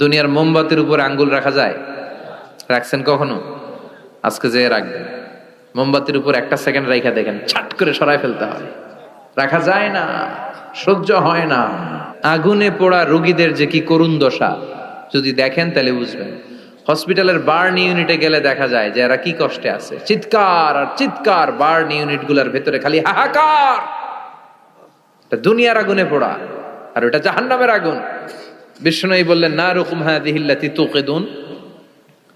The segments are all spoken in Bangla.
দুনিয়ার মোমবাতির উপর আঙ্গুল রাখা যায়? রাখছেন কখনো? আজকে যে রাখবেন, মোমবাতির উপর একটা সেকেন্ড রাখা দেখেন, ছাট করে সরাই ফেলতে হয়। রাখা যায় না, সহ্য হয় না। আগুনে পোড়া রোগীদের যে কি করুণ দশা যদি দেখেন তাহলে বুঝবেন। হসপিটালের বার্ন ইউনিটে গেলে দেখা যায় যে এরা কি কষ্টে আছে, চিৎকার আর চিৎকার, বার্ন ইউনিট গুলার ভেতরে খালি হাহাকার। দুনিয়ার আগুনে পোড়া, আর ওটা জাহান্নামের আগুন। বিষ্ণু বললেন, নারুকুম হাযিহিল্লাতী তুকিদুন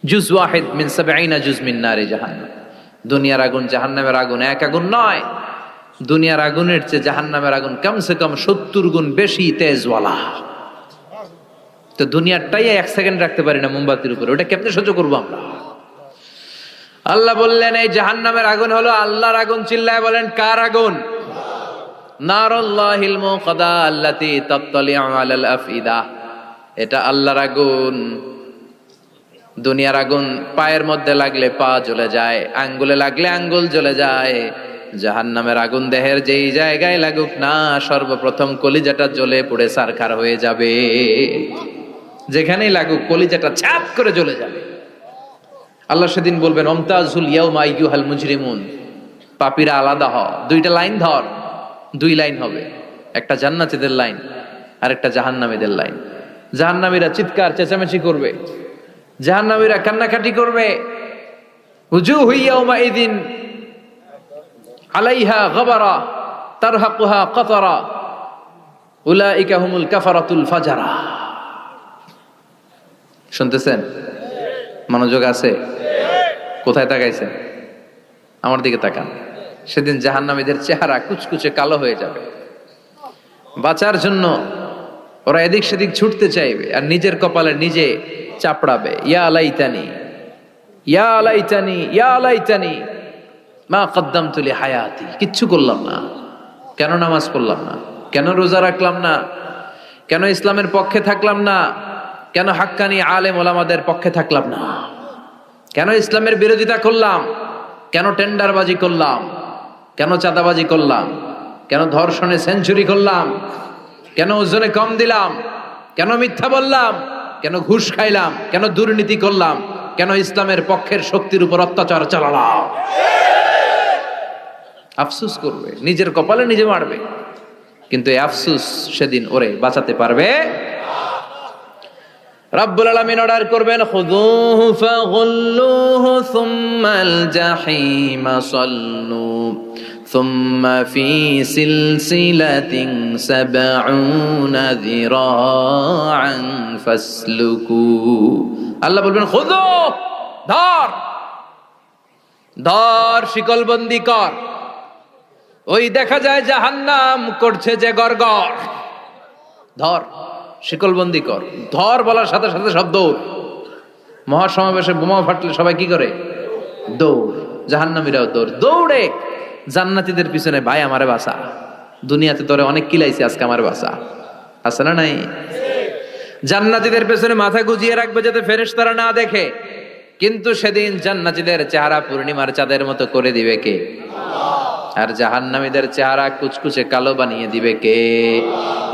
জুজ ওয়াহিদ মিন ৭০ জুজ মিন নারি জাহান্নাম। দুনিয়ার আগুন জাহান্নামের আগুন এক আগুন নয়। দুনিয়ার আগুনের চেয়ে জাহান্নামের আগুন কমসে কম ৭০ গুণ বেশি তেজওয়ালা। তো দুনিয়ারটাই এক সেকেন্ড রাখতে পারি না মোমবাতির উপরে, ওটা কেমনে সহ্য করবো আমরা? আল্লাহ বললেন এই জাহান্নামের আগুন হলো আল্লাহর আগুন। চিল্লায় বলেন, কার আগুন? নারুল্লাহিল মুকাদা আল্লাতী তাত্তালিউ আলাল আফইদা। এটা আল্লাহর আগুন। দুনিয়ার আগুন পায়ের মধ্যে লাগলে পা জ্বলে যায়, আঙ্গুলে লাগলে আঙ্গুল জ্বলে যায়। জাহান্নামের আগুন দেহের যেই জায়গায় লাগুক না, সর্বপ্রথম কলিজাটা জ্বলে পুড়ে ছারখার হয়ে যাবে। যেখানেই লাগুক কলিজাটা ছাপ করে জ্বলে যাবে। আল্লাহ সেদিন বলবেন, অমতাজুল ইয়াউমা আইয়ুহাল মুজরিমুন, পাপীরা আলাদা হ। দুইটা লাইন ধর, দুই লাইন হবে, একটা জান্নাতীদের লাইন আর একটা জাহান্নামীদের লাইন। জাহান্নামীরা চিৎকার চেঁচামেচি করবে, জাহান্নামীরা কান্নাকাটি করবে। উজুহু ইয়াউমাইযিন আলাইহা গাবারা তারহাকুহা কাতারা উলাইকা হুমুল কাফারাতুল ফাজারা। শুনতেছেন? মনোযোগ আছে? কোথায় তাকাইছেন? আমার দিকে তাকান। সেদিন জাহান্নামীদের চেহারা কুচকুচে কালো হয়ে যাবে। বাঁচার জন্য ওরা এদিক সেদিক ছুটতে চাইবে আর নিজের কপালে নিজে চাপড়াবে। ইয়া লাইতানি, ইয়া লাইতানি, ইয়া লাইতানি মা কদ্দামতু লিহায়াতি। কিচ্ছু করলাম না, কেন নামাজ পড়লাম না, কেন রোজা রাখলাম না, কেন ইসলামের পক্ষে থাকলাম না, কেন হাক্কানি আলেম ওলামাদের পক্ষে থাকলাম না, কেন ইসলামের বিরোধিতা করলাম, কেন টেন্ডারবাজি করলাম, কেন চাঁদাবাজি করলাম, কেন ধর্ষণে সেঞ্চুরি করলাম, কেন ওজনে কম দিলাম, কেন মিথ্যা বললাম, কেন ঘুষ খাইলাম, কেন দুর্নীতি করলাম, কেন ইসলামের পক্ষের শক্তির উপর অত্যাচার চালালাম। আফসোস করবে, নিজের কপালে নিজে মারবে। কিন্তু এই আফসোস সেদিন ওরে বাঁচাতে পারবে। রব্বুল আলামিন অর্ডার করবেন, খুযুহু ফাগুল্লুহু সুম্মাল জাহিমা সাল্লু সুম্মা ফি সিলসিলাতিন ৭০ যিরাআন ফাসলুকু। আল্লাহ বলবেন, খুযু, ধর, ধর, শিকলবন্দি কর। ওই দেখা যায় জাহান্নাম করছে যে গড়গড়, ধর, শিকলবন্দি কর। ধর বলার সাথে সাথে সব দৌড়। মহাসমাবেশে বোমা ফাটলে সবাই কি করে? দৌড়। জাহান্নামীরাও দৌড়। দৌড়ে জান্নাতীদের পিছনে, ভাই আমারে বাঁচা, দুনিয়াতে তোরে অনেক কিলাইছি, আজকে আমার বাঁচা। আছে না নাই? জান্নাতীদের পেছনে মাথা গুজিয়ে রাখবে যাতে ফেরেশতারা না দেখে। কিন্তু সেদিন জান্নাতীদের চেহারা পূর্ণিমার চাঁদের মতো করে দিবে কে? আর জাহান্নামীদের চেহারা কুচকুচে কালো বানিয়ে দিবে কে?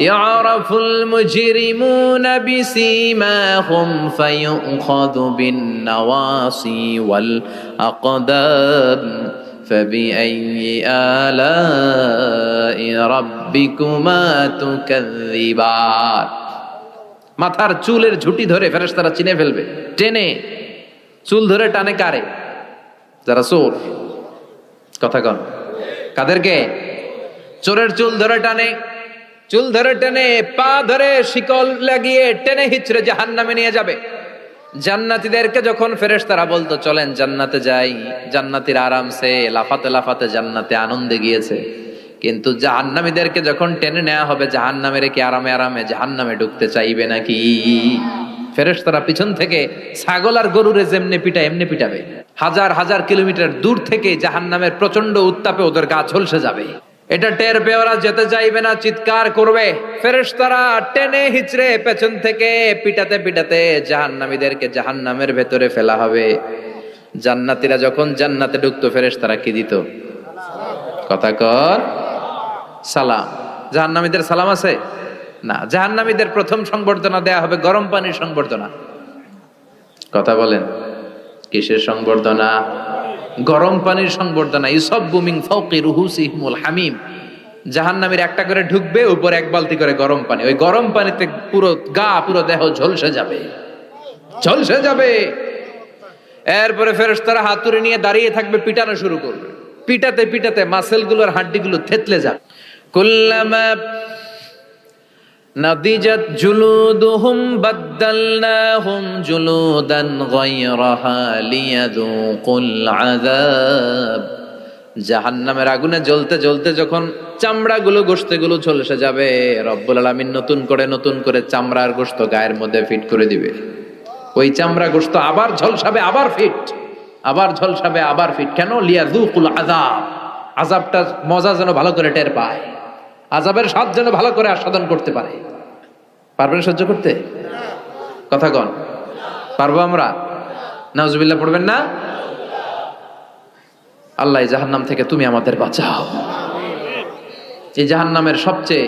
ইয়ারাফুল মুজরিমুনা বিসীমাহুম ফায়ুখাযু বিন নাওয়াসি ওয়াল আকদাম ফাবিআইয়ি আলাই রাব্বিকুমা তুকাযযিবান। মাথার চুলের ঝুঁটি ধরে ফেরেশতারা চিনে ফেলবে। টেনে চুল ধরে টানে কারে? যারা চোর। কথা কন, কাদেরকে? চোরের চুল ধরে টানে, চুল ধরে টেনে, পা ধরে শিকল লাগিয়ে টেনে হিচড়ে জাহান্নামে নিয়ে যাবে। জান্নাতীদেরকে যখন ফেরেশতারা বলতো চলেন জান্নাতে যাই, জান্নাতীরা আরামসে লাফাতে লাফাতে জান্নাতে আনন্দে গিয়েছে। কিন্তু জাহান্নামীদেরকে যখন টেনে নেওয়া হবে, জাহান্নামের কি আরামে আরামে জাহান্নামে ঢুকতে চাইবে নাকি? ফেরেশতারা পিছন থেকে ছাগল আর গরুরে যেমনি পিটায় এমনি পিটাবে। হাজার হাজার কিলোমিটার দূর থেকে জাহান্নামের প্রচন্ড উত্তাপে ওদের গা ঝলসে যাবে। এটা টের পেয়ে ওরা যেতে চাইবে না, চিৎকার করবে। ফেরেশতারা টেনে হিচড়ে পেছন থেকে পিটাতে পিটাতে জাহান্নামীদেরকে জাহান্নামের ভেতরে ফেলা হবে। জান্নাতীরা যখন জান্নাতে ঢুকতো, ফেরেশতারা কি দিত? কথা কর, সালাম। জাহান্নামীদের সালাম আছে? না, জাহান্নামীদের প্রথম সংবর্ধনা দেয়া হবে গরম পানির সংবর্ধনা। কথা বলেন, কিসের সংবর্ধনা? গরম পানির সংবর্ধনা। ইউসাব্বু মিন ফাওকি রুহুসিহিমুল হামিম। জাহান্নামীর একটা করে ঢুকবে, উপরে এক বালতি করে গরম পানি। ওই গরম পানিতে পুরো গা, পুরো দেহ ঝলসে যাবে, ঝলসে যাবে। এরপরে ফেরেশতারা হাতুড়ি নিয়ে দাঁড়িয়ে থাকবে, পিটানো শুরু করবে। পিটাতে পিটাতে মাসেলগুলোর হাড্ডিগুলো থেতলে যাবে। কুল্লামা নাদিজাত জুলুদুহুম বাদদালনাহুম জুলুদান গায়রাহা লিয়াযুকুল আযাব। জাহান্নামের আগুনে জ্বলতে জ্বলতে যখন চামড়াগুলো, গোশতগুলো ঝলসে যাবে, রব্বুল আলামিন নতুন করে চামড়ার গোশত গায়ের মধ্যে ফিট করে দিবে। ওই চামড়া গোশত আবার ঝলসাবে, আবার ফিট, আবার ঝলসাবে, আবার ফিট। কেন? লিয়াযুকুল আযাব। আযাবটা মজা যেন ভালো করে টের পায়, আযাবের স্বাদ যেন ভালো করে আস্বাদন করতে পারে। পারবেন সহ্য করতে? কথা কন, পারবো আমরা? নাউজুবিল্লাহ পড়বেন না? আল্লাহ এই জাহান্নাম থেকে তুমি আমাদের বাঁচাও। এই জাহান্নামের সবচেয়ে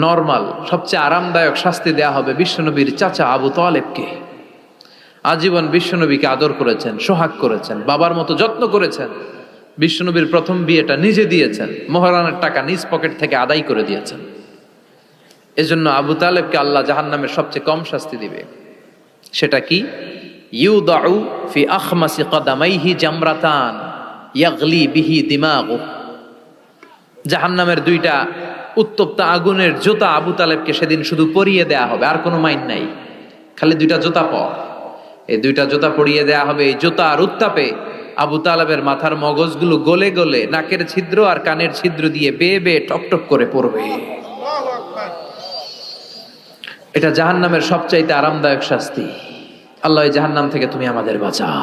নরমাল, সবচেয়ে আরামদায়ক শাস্তি দেয়া হবে বিশ্বনবীর চাচা আবু তালেবকে। আজীবন বিশ্বনবীকে আদর করেছেন, সোহাগ করেছেন, বাবার মতো যত্ন করেছেন। বিশ্বনবীর প্রথম বিয়েটা নিজে দিয়েছেন, মোহরানের টাকা নিজ পকেট থেকে আদায় করে দিয়েছেন। এজন্য আবু তালেবকে আল্লাহ জাহান্নামের সবচেয়ে কম শাস্তি দিবে। সেটা কি? ইউদাউ ফি আখমাসি কদামাইহি জামরাতান ইয়াগলি বিহি দিমাগু। জাহান্নামের দুইটা উত্তপ্ত আগুনের জুতা আবু তালেবকে সেদিন শুধু পরিয়ে দেয়া হবে, আর কোনো মাইন নাই, খালি দুইটা জুতা পর। এই দুইটা জুতা পরিয়ে দেয়া হবে। এই জুতার উত্তাপে আবু তালেবের মাথার মগজগুলো গলে গলে নাকের ছিদ্র আর কানের ছিদ্র দিয়ে বেয়ে বেয়ে টপটপ করে পড়বে। এটা জাহান্নামের সবচাইতে আরামদায়ক শাস্তি। আল্লাহ এই জাহান্নাম থেকে তুমি আমাদের বাঁচাও।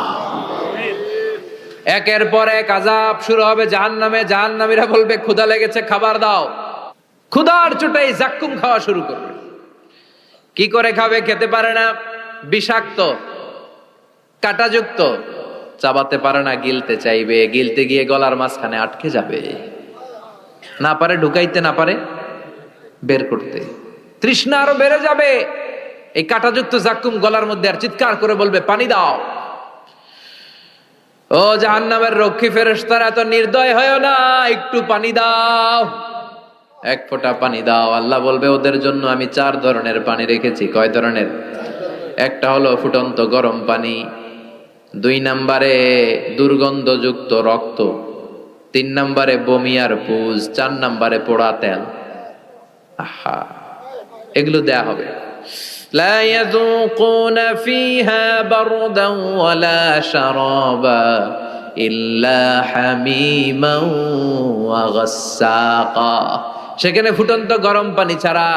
একের পর এক আযাব শুরু হবে জাহান্নামে। জাহান্নামীরা বলবে ক্ষুধা লেগেছে, খাবার দাও। ক্ষুধার চোটেই জাক্কুম খাওয়া শুরু করবে। কি করে খাবে? খেতে পারে না, বিষাক্ত, কাঁটাযুক্ত, চাবাতে পারে না, গিলতে চাইবে, গিলতে গিয়ে গলার মাঝখানে আটকে যাবে, না পারে ঢুকাইতে, না পারে বের করতে। তৃষ্ণা আরো বেড়ে যাবে। এই কাঁটাযুক্ত জাক্কুম গলার মধ্যে, আর চিৎকার করে বলবে পানি দাও। ও জাহান্নামের রক্ষী ফেরেশতারা, এত নির্দয় হয় না, একটু পানি দাও, এক ফোঁটা পানি দাও। আল্লাহ বলবে ওদের জন্য আমি 4 ধরনের পানি রেখেছি। কয় ধরনের? একটা হলো ফুটন্ত গরম পানি, 2 নম্বরে দুর্গন্ধযুক্ত রক্ত, 3 নম্বরে বমি আর পুজ, 4 নম্বরে পোড়া তেল। আহা, এগুলো দেয়া হবে। লা ইয়াযুকুনা ফিহা বারদান ওয়ালা শারাবা ইল্লা হামিমান ওয়া গাসসাকা। সেখানে ফুটন্ত গরম পানি ছাড়া,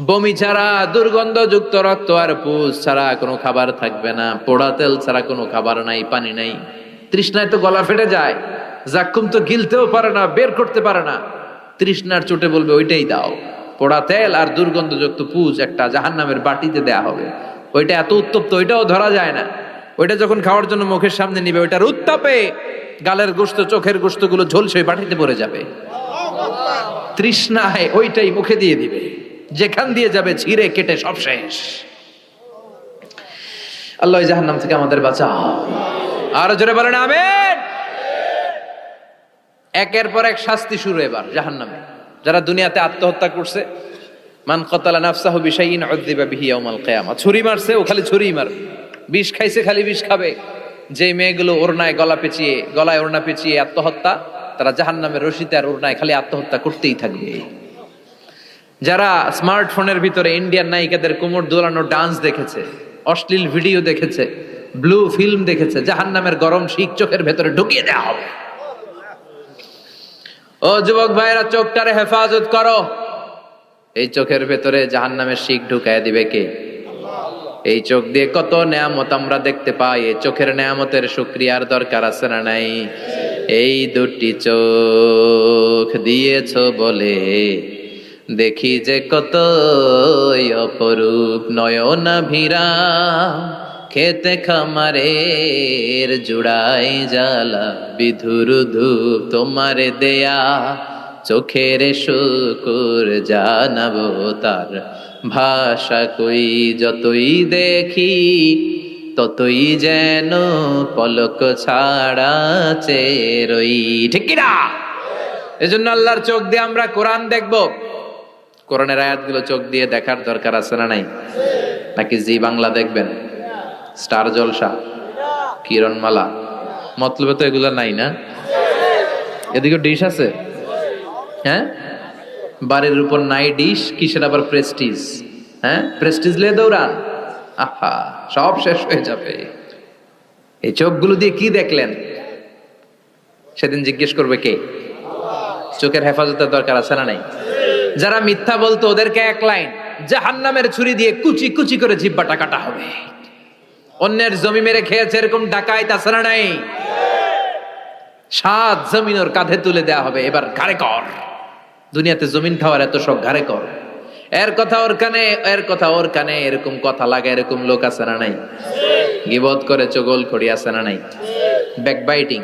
বমি ছাড়া, দুর্গন্ধযুক্ত রক্ত আর পুজ ছাড়া কোনো খাবার থাকবে না। পোড়া তেল ছাড়া কোনো খাবার নাই, পানি নাই। তৃষ্ণায় তো গলা ফেটে যায়, জাক্কুম তো গিলতেও পারে না, বের করতে পারে না। তৃষ্ণার চোটে বলবে ওইটাই দাও। পোড়া তেল আর দুর্গন্ধযুক্ত পুজ একটা জাহান্নামের বাটিতে দেয়া হবে। ওইটা এত উত্তপ্ত, ওইটাও ধরা যায় না। ওইটা যখন খাওয়ার জন্য মুখের সামনে নিবে, ওইটার উত্তাপে গালের গোশত, চোখের গোশতগুলো ঝলসে বাটিতে পড়ে যাবে। তৃষ্ণায় ওইটাই মুখে দিয়ে দিবে, যেখান দিয়ে যাবে ছিঁড়ে কেটে সব শেষ। আল্লাহ জাহান্নাম থেকে আমাদের বাঁচাও। আর জোরে বলেন আমিন। একের পর এক শাস্তি শুরু এবার জাহান্নামে। যারা দুনিয়াতে আত্মহত্যা করছে, মান কাতালা নাফসাহু বিশাইইন উযযিবা বিহি ইয়াউমাল কিয়ামা। ছুরি মারছে, ও খালি ছুরি মার। বিষ খাইছে, খালি বিষ খাবে। যে মেয়েগুলো ওড়নায় গলায় ওড়না পেঁচিয়ে আত্মহত্যা, তারা জাহান্নামের রশিতে আর ওড়নায় খালি আত্মহত্যা করতেই থাকবে। যারা স্মার্টফোনের ভিতরে ইন্ডিয়ান নায়িকাদের কোমর দোলানো ডান্স দেখেছে, অশ্লীল ভিডিও দেখেছে, ব্লু ফিল্ম দেখেছে, জাহান্নামের গরম শিক চোখের ভেতরে ঢুকিয়ে দেওয়া হবে। ও যুবক ভাইরা, চোখটারে হেফাজত করো। এই চোখের ভেতরে জাহান্নামের শিক ঢুকায় দিবে কে? এই চোখ দিয়ে কত নেয়ামত আমরা দেখতে পাই। এই চোখের নেয়ামতের শুকরিয়ার দরকার আছে না নাই? এই দুটি চোখ দিয়েছো বলে দেখি যে কত অপরূপ নয়নাভিরা, খেতে খামারের জুড়াই জ্বালা বিধুর ধূপ তোমারে দেয়া চোখের শুকুর জানাবো তার, ভাষা কই যতই দেখি ততই যেন পলক ছাড়া চেরই। ঠিক কিনা? এজন্য আল্লাহর চোখ দিয়ে আমরা কোরআন দেখব। কোরআনের আয়াতগুলো চোখ দিয়ে দেখার দরকার আছে না নাই? নাকি জি বাংলা দেখবেন, স্টার জলসা, কিরণমালা? মতলবে তো এগুলো নাই না? এদিকে ডিশ আছে, হ্যাঁ? বাড়ির উপর নাই ডিশ, কিসের আবার প্রেস্টিজ? হ্যাঁ, প্রেস্টিজ লে দৌড়ান, আহা সব শেষ হয়ে যাবে। এই চোখগুলো দিয়ে কি দেখলেন? সেদিন জিজ্ঞেস করবে কে? চোখের হেফাজতের দরকার আছে না নাই? যারা মিথ্যা বলতো ওদেরকে এক লাইন, জাহান্নামের ছুরি দিয়ে কুচি কুচি করে জিহ্বাটা কাটা হবে। অন্যের জমি মেরে খেয়েছে এরকম ডাকাইত আছে না নাই? 7 জমিন ওর কাঁধে তুলে দেয়া হবে, এবার ঘাড়ে কর। দুনিয়াতে জমিন খাওয়ার এত শখ, ঘাড়ে কর। এর কথা ওর কানে, এর কথা ওর কানে, এরকম কথা লাগে এরকম লোক আছে না নাই? গীবত করে চগল খড়ি আছে না নাই? ব্যাকবাইটিং।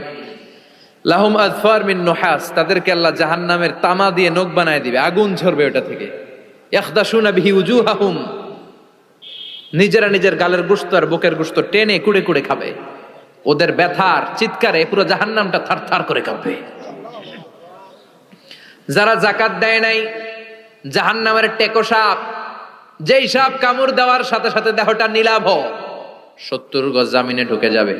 লাহুম আযফার মিন নুহাস, তাদেরকে আল্লাহ জাহান্নামের তামা দিয়ে নখ বানায় দিবে, আগুন ঝরবে ওটা থেকে। ইয়াখদাশুনা বিহি উজুহাহুম, নিজেরা নিজের গালের গোশত আর বুকের গোশত টেনে কুড়ে কুড়ে খাবে। ওদের ব্যথার চিৎকারে পুরো জাহান্নামটা থারথার করে কাঁপবে। যারা যাকাত দেয় নাই, জাহান্নামের টেকো সাপ, যেই সাপ কামড় দেওয়ার সাথে সাথে দেহটা নীলাভ, 70 গজ জামিনে ঢুকে যাবে।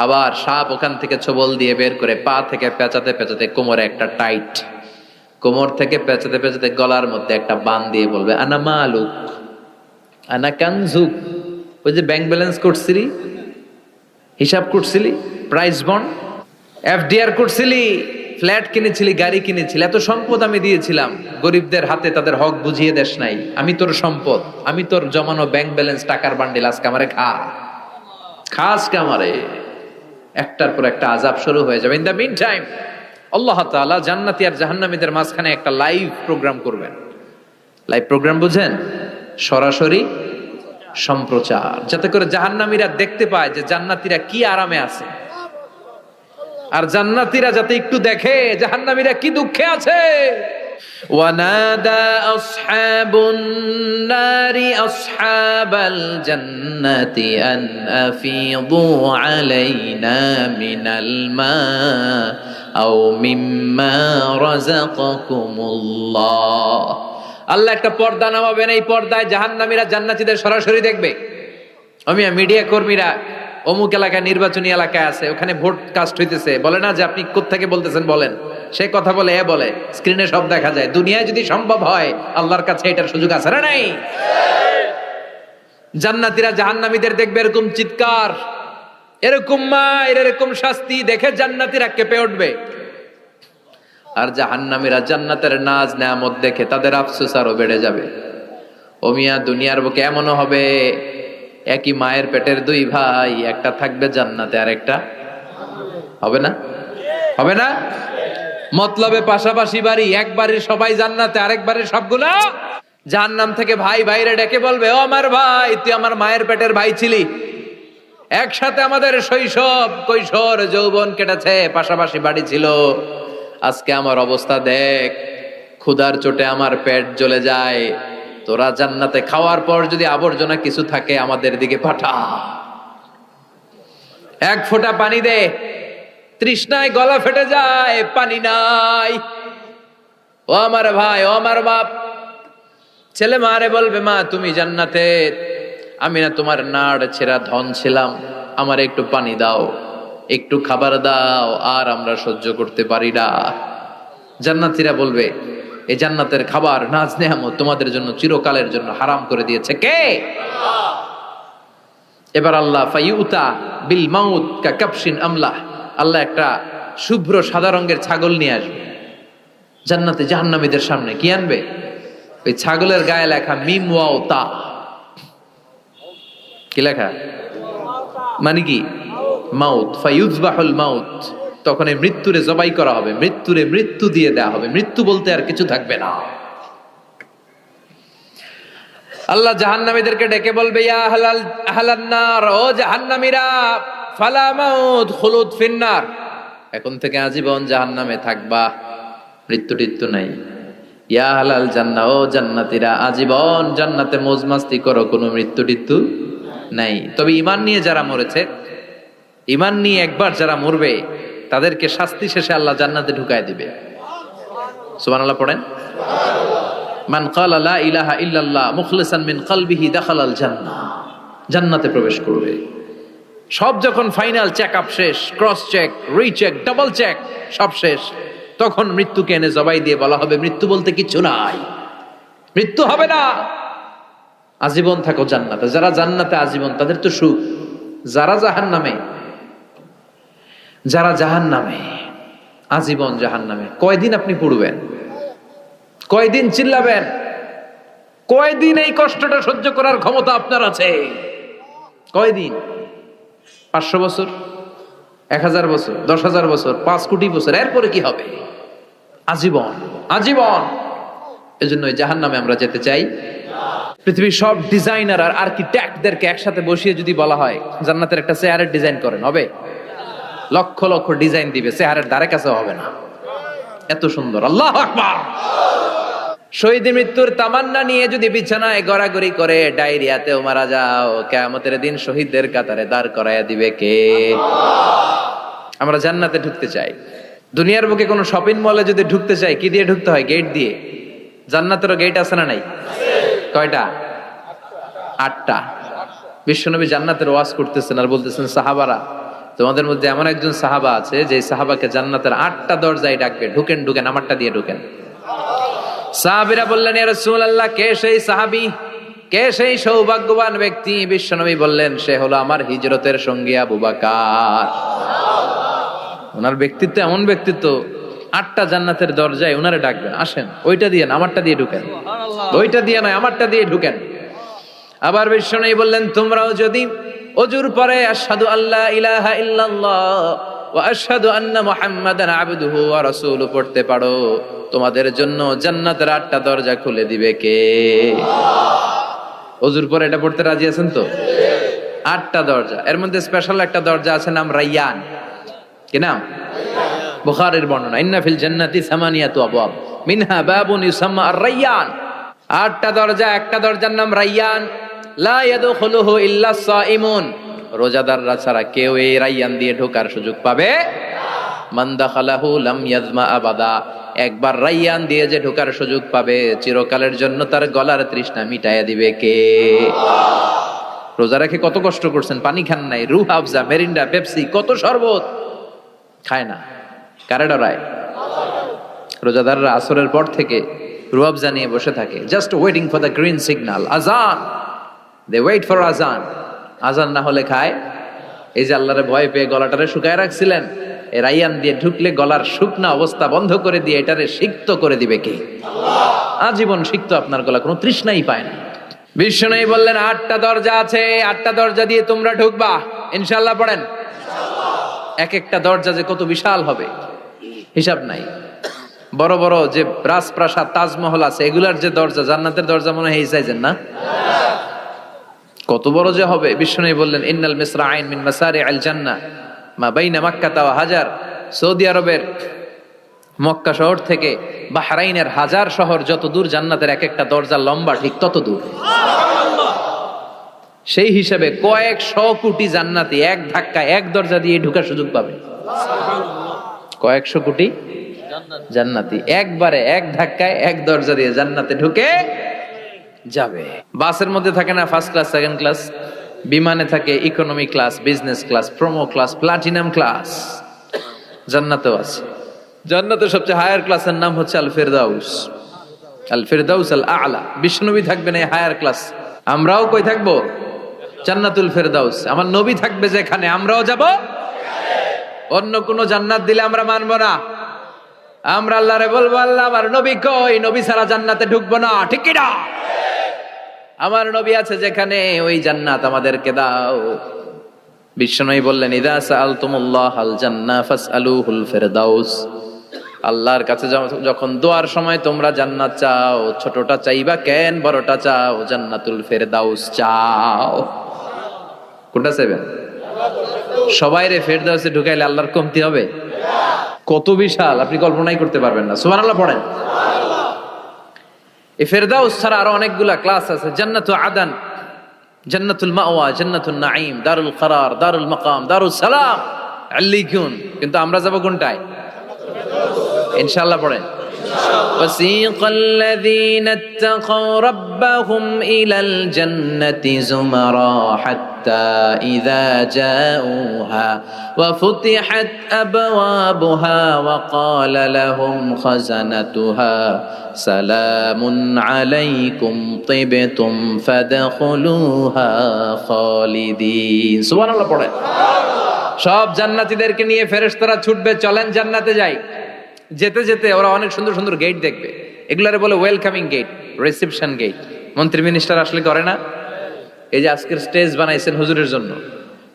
আবার সাপ ওখান থেকে ছোবল দিয়ে বের করে পা থেকে পেঁচাতে পেঁচাতে কোমরে একটা টাইট, কোমর থেকে পেঁচাতে পেঁচাতে গলার মধ্যে একটা বান দিয়ে বলবে, আনা মালুক আনা কানজুক। ওই যে ব্যাংক ব্যালেন্স করছিলি, হিসাব করছিলি, প্রাইস বন্ড, এফডিআর করছিলি, ফ্ল্যাট কিনেছিলি, গাড়ি কিনেছিলি, এত সম্পদ আমি দিয়েছিলাম, গরিবদের হাতে তাদের হক বুঝিয়ে দেশ নাই। আমি তোর সম্পদ, আমি তোর জমানো ব্যাংক ব্যালেন্স টাকার বান্ডিল, আজকে আমারে খা, খাস কামারে। একটার পর একটা আযাব শুরু হয়ে যাবে। ইন দ্য মিন টাইম আল্লাহ তাআলা জান্নাতি আর জাহান্নামীদের মাঝখানে একটা লাইভ প্রোগ্রাম করবেন। লাইভ প্রোগ্রাম বুঝেন? সরাসরি সম্প্রচার, যাতে করে জাহান্নামীরা দেখতে পায় যে জান্নাতীরা কি আরামে আছে, আর জান্নাতীরা যাতে একটু দেখে জাহান্নামীরা কি দুঃখে আছে। ওয়ানাদা আসহাবুন নারি আসহাবাল জান্নাতি আন আফিদু আলাইনা মিনাল মা আও মিম্মা রাযাকাকুমুল্লাহ। আল্লাহ একটা পর্দা নামাবেন, এই পর্দায় জাহান্নামীরা জান্নাতীদের সরাসরি দেখবে। মিডিয়া কর্মীরা অমুক এলাকায় নির্বাচনী এলাকায় আছে, ওখানে ভোট কাস্ট হইতেছে, বলে না যে আপনি কোত্থেকে বলতেছেন বলেন, সে কথা বলে এ বলে, স্ক্রিনে সব দেখা যায়। দুনিয়ায় যদি সম্ভব হয়, আল্লাহর কাছে এটার সুযোগ আছে না নাই? জান্নাতীরা জাহান্নামীদের দেখবে এরকম চিৎকার, এরকম মায়ের, এরকম শাস্তি দেখে জান্নাতীরা কেঁপে উঠবে। আর জাহান্নামীরা জান্নাতের নাজ নেয়ামত দেখে তাদের আফসোস আরো বেড়ে যাবে। ও মিয়া, দুনিয়ার বুকে এমনও হবে একই মায়ের পেটের 2 ভাই, একটা থাকবে জান্নাতে আর একটা হবে না, হবে না? মতলবে পাশাপাশি বাড়ি, এক বাড়ির সবাই জান্নাতে, আরেক বাড়ির সবগুলা জাহান্নাম থেকে ভাই ভাইরে ডেকে বলবে, ও আমার ভাই, তুই আমার মায়ের পেটের ভাই ছিলি, একসাথে আমাদের শৈশব কৈশোর যৌবন কেটেছে, পাশাপাশি বাড়ি ছিল, আজকে আমার অবস্থা দেখ, ক্ষুধার চোটে আমার পেট জ্বলে যায়, তোরা জান্নাতে খাওয়ার পর যদি আবর্জনা কিছু থাকে আমাদের দিকে পাঠা, এক ফোঁটা পানি দে, তৃষ্ণায় গলা ফেটে যায়, পানি নাই। ও আমার ভাই, ও আমার বাপ, ছেলে মারে বলবে, মা তুমি জান্নাতে, আমি না তোমার নাড় ছেঁড়া ধন ছিলাম, আমার একটু পানি দাও, একটু খাবার দাও, আর আমরা সহ্য করতে পারি না। জান্নাতীরা বলবে, এই জান্নাতের খাবার নাজ নেয়ামত তোমাদের জন্য চিরকালের জন্য হারাম করে দিয়েছে কে? এবার আল্লাহ ফাইউতা বিল মাউত কা কাবশিন আমলা, আল্লাহ একটা শুভ্র সাদা রঙের ছাগল নিয়ে আসবে জান্নাতে জাহান্নামীদের সামনে। কি আনবে? ওই ছাগলের গায়ে লেখা মিম ওয়াও তা। কি লেখা? মানে কি? মাউত। ফায়ুযবাহুল মাউত, তখন এই মৃত্যুরে জবাই করা হবে, মৃত্যুরে মৃত্যু দিয়ে দেয়া হবে, মৃত্যু বলতে আর কিছু থাকবে না। আল্লাহ জাহান্নামীদেরকে ডেকে বলবে, ইয়া আহলান নার, ও জাহান্নামীরা, ফালা মাউত খুলুদ ফিন্নার, এখন থেকে আজীবন জাহান্নামে থাকবা, মৃত্যু টিত্যু নাই। ইয়া হালাল জান্নাহ, ও জান্নাতীরা আজীবন জান্নাতে মौज মাস্তি করো, কোনো মৃত্যু টিত্যু নাই। তবে ঈমান নিয়ে যারা মরেছে, ঈমান নিয়ে একবার যারা মরবে, তাদেরকে শাস্তি শেষে আল্লাহ জান্নাতে ঢুকায় দিবে। সুবহানাল্লাহ পড়েন। মান ক্বালা লা ইলাহা ইল্লাল্লাহ মুখলিসান মিন কলবিহি দাখালাল জান্নাহ, জান্নাতে প্রবেশ করবে। সব যখন ফাইনাল চেকআপ শেষ, cross check, recheck, double check সব শেষ, তখন মৃত্যুকে এনে জবাই দিয়ে বলা হবে মৃত্যু বলতে কিছু নাই, মৃত্যু হবে না, আজীবন থাকো জান্নাতে। যারা জান্নাতে আজীবন তাদের তো সুখ। যারা জাহান্নামে, যারা জাহান্নামে আজীবন জাহান্নামে, কয়দিন আপনি পড়বেন, কয়দিন চিল্লাবেন, কয়দিন এই কষ্টটা সহ্য করার ক্ষমতা আপনার আছে? কয়দিন? 500 বছর, 1000 বছর, 10,000 বছর, 5 কোটি বছর, এরপরে কি হবে? আজীবন, আজীবন। এজন্য জাহান্নামে আমরা যেতে চাই। পৃথিবীর সব ডিজাইনার আর আর্কিটেক্টদেরকে একসাথে বসিয়ে যদি বলা হয় জান্নাতের একটা চেয়ারের ডিজাইন করেন, হবে? লক্ষ লক্ষ ডিজাইন দিবে, চেয়ারের ধারে কাছে হবে না, এত সুন্দর। আল্লাহু আকবার। শহীদ মৃত্যুর তামান্না নিয়ে যদি বিছানায় গড়াগড়ি করে ডায়রিয়াতেও মারা যাও, কিয়ামতের দিন শহীদদের কাতারে দাঁড় করায়া দিবে কে? আমরা জান্নাতে ঢুকতে চাই। দুনিয়ার বুকে কোনো শপিং মলে যদি ঢুকতে চাই, কি দিয়ে ঢুকতে হয়? গেট দিয়ে। জান্নাতেরও গেট আছে না নাই? কয়টা? 8টা। বিশ্বনবী জান্নাতের ওয়াজ করতেছেন আর বলতেছেন, সাহাবারা, তোমাদের মধ্যে এমন একজন সাহাবা আছে যে সাহাবাকে জান্নাতের 8টা দরজায় ডাকবে, ঢুকেন ঢুকেন, আমারটা দিয়ে ঢুকেন। সাহাবীরা বললেন, ইয়া রাসূলুল্লাহ, কে সেই সাহাবী, কে সেই সৌভাগ্যবান ব্যক্তি? বিশ্বনবী বললেন, সে হলো আমার হিজরতের সঙ্গী আবু বকর। ওনার ব্যক্তিত্ব এমন ব্যক্তিত্ব, 8টা জান্নাতের দরজায় ওনারে ডাকবেন, আসেন, ওইটা দিয়ে না, আমারটা দিয়ে ঢুকেন, ওইটা দিয়ে নয়, আমারটা দিয়ে ঢুকেন। আবার বিশ্বনবী বললেন, তোমরাও যদি ওযুর পরে আশহাদু আল্লা ইলাহা ইল্লাল্লাহ ওয়া আশহাদু আন্না মুহাম্মাদান আবদুহু ওয়া রাসূলুহু পড়তে পারো, তোমাদের জন্য জান্নাতের 8টা দরজা খুলে দিবে কে? ওযুর পরে এটা পড়তে রাজি আছেন তো? 8টা দরজা, এর মধ্যে স্পেশাল একটা দরজা আছে, নাম রায়্যান। কি নাম? বুখারীর বর্ণনা, ইন্না ফিল জান্নাতি সামানিয়াতু আবওয়াব মিনহা বাবুন ইউসাম্মা আর-রায়্যান। 8টা দরজা, একটা দরজার নাম রায়্যান। লা ইয়াদখুলুহু ইল্লা সাইমুন, রোজাদাররা ছাড়া কেউ এই রায়্যান দিয়ে ঢোকার সুযোগ পাবে না। মান দাখালাহু লাম ইয়াজমা আবাদা, একবার রায়্যান দিয়ে যে ঢোকার সুযোগ পাবে, চিরকালের জন্য তার গলার তৃষ্ণা মিটাইয়া দিবে কে? রোজা রেখে কত কষ্ট করছেন, পানি খান নাই, রুহ আফজা, মেরিন্ডা, পেপসি, কত শরবত খায় না, কারে ডরায়? রোজাদাররা আসরের পর থেকে রুহ আফজা নিয়ে বসে থাকে, just waiting for the green signal, আজান। দে ওয়েট ফর আজান। আজান না হলে খায়। এই যে আল্লাহরে ভয় পেয়ে গলাটারে শুকায় রাখছিলেন, এই রায়্যান দিয়ে ঢুকলে গলার শুকনা অবস্থা বন্ধ করে দিয়ে এটারে সিক্ত করে দিবে কে? আল্লাহ। আজীবন সিক্ত আপনার গলা, কোনো তৃষ্ণাই পায় না। বিশ্বনবী বললেন, 8টা দরজা আছে, 8টা দরজা দিয়ে তোমরা ঢুকবা ইনশাআল্লাহ। পড়েন ইনশাআল্লাহ। এক একটা দরজা যে কত বিশাল হবে হিসাব নাই। বড় বড় যে রাজপ্রাসাদ, তাজমহল আছে, এগুলার যে দরজা, জান্নাতের দরজা মনে হয় এই সাইজের না? কত বড় যে হবে। বিশ্বনবী বললেন, ইন্নাল মিসরাআইন মিন মাসারিআল জান্নাহ মা বাইনা মাক্কা ওয়া হাজার। সৌদি আরবের মক্কা শহর থেকে বাহরাইনের হাজার শহর যত দূর, জান্নাতের এক একটা দরজা লম্বা ঠিক তত দূর। সেই হিসাবে কয়েকশো কোটি জান্নাতি এক ধাক্কায় এক দরজা দিয়ে ঢোকার সুযোগ পাবে। কয়েকশো কোটি জান্নাতি একবারে এক ধাক্কায় এক দরজা দিয়ে জান্নাতে ঢুকে যাবে। বাসের মধ্যে থাকে না ফার্স্ট ক্লাস, সেকেন্ড ক্লাস, বিমানে থাকে economy class, business class, promo class, platinum class, জান্নাতেও আছে। জান্নাতের সবচেয়ে হায়ার ক্লাসের নাম হচ্ছে আল ফিরদাউস, আল ফিরদাউস আল আলা। বিষ্ণুনবী থাকবেন এই হায়ার ক্লাস, আমরাও কই থাকবো? জান্নাতুল ফিরদাউস। আমার নবী থাকবে যেখানে, আমরাও যাব। অন্য কোন জান্নাত দিলে আমরা মানবো না। আমরা আল্লাহরে বলবো, আল্লাহ আমার নবী কই? নবী ছাড়া জান্নাতে ঢুকবো না, ঠিক কি না? আমার নবী আছে যেখানে, ওই জান্নাত আমাদেরকে দাও। বিশ্বনবী বললেন, ইযা সাআলতুমুল্লাহাল জান্নাহ ফাসআলুহুল ফিরদাউস। আল্লাহর কাছে যখন দোয়ার সময় তোমরা জান্নাত চাও, ছোটটা চাইবা কেন, বড়টা চাও, জান্নাতুল ফিরদাউস চাও। কোনটা চাইবেন? সবাইরে ফিরদাউসে ঢুকাইলে আল্লাহর কমতি হবে? কত বিশাল আপনি কল্পনাই করতে পারবেন না। সুবহানাল্লাহ পড়েন। এই ফেরদাউস ছাড়া আরো অনেকগুলা ক্লাস আছে। জান্নাতু আদান, জান্নাতুল মাওয়া, জান্নাতুন নাঈম, দারুল করার, দারুল মাকাম, দারুস সালাম, আল্লিকুন। কিন্তু আমরা যাব কোনটায়? ইনশাআল্লাহ পড়েন। وسيق الذين اتقوا ربهم إلى الجنة زمرا حتى إذا جاءوها وفتحت أبوابها وقال لهم خزنتها سلام عليكم طبتم فادخلوها خالدين سبحان الله পড়েন। সব জান্নাতীদেরকে নিয়ে ফেরেশতারা ছুটবে, চলেন জান্নাতে যাই। যেতে যেতে ওরা অনেক সুন্দর সুন্দর গেট দেখবে, এগুলারে বলে ওয়েলকামিং গেট, রিসেপশন গেট। মন্ত্রী মিনিস্টার আসলে করে না? এই যে আজকের স্টেজ বানাইছেন হুজুরের জন্য,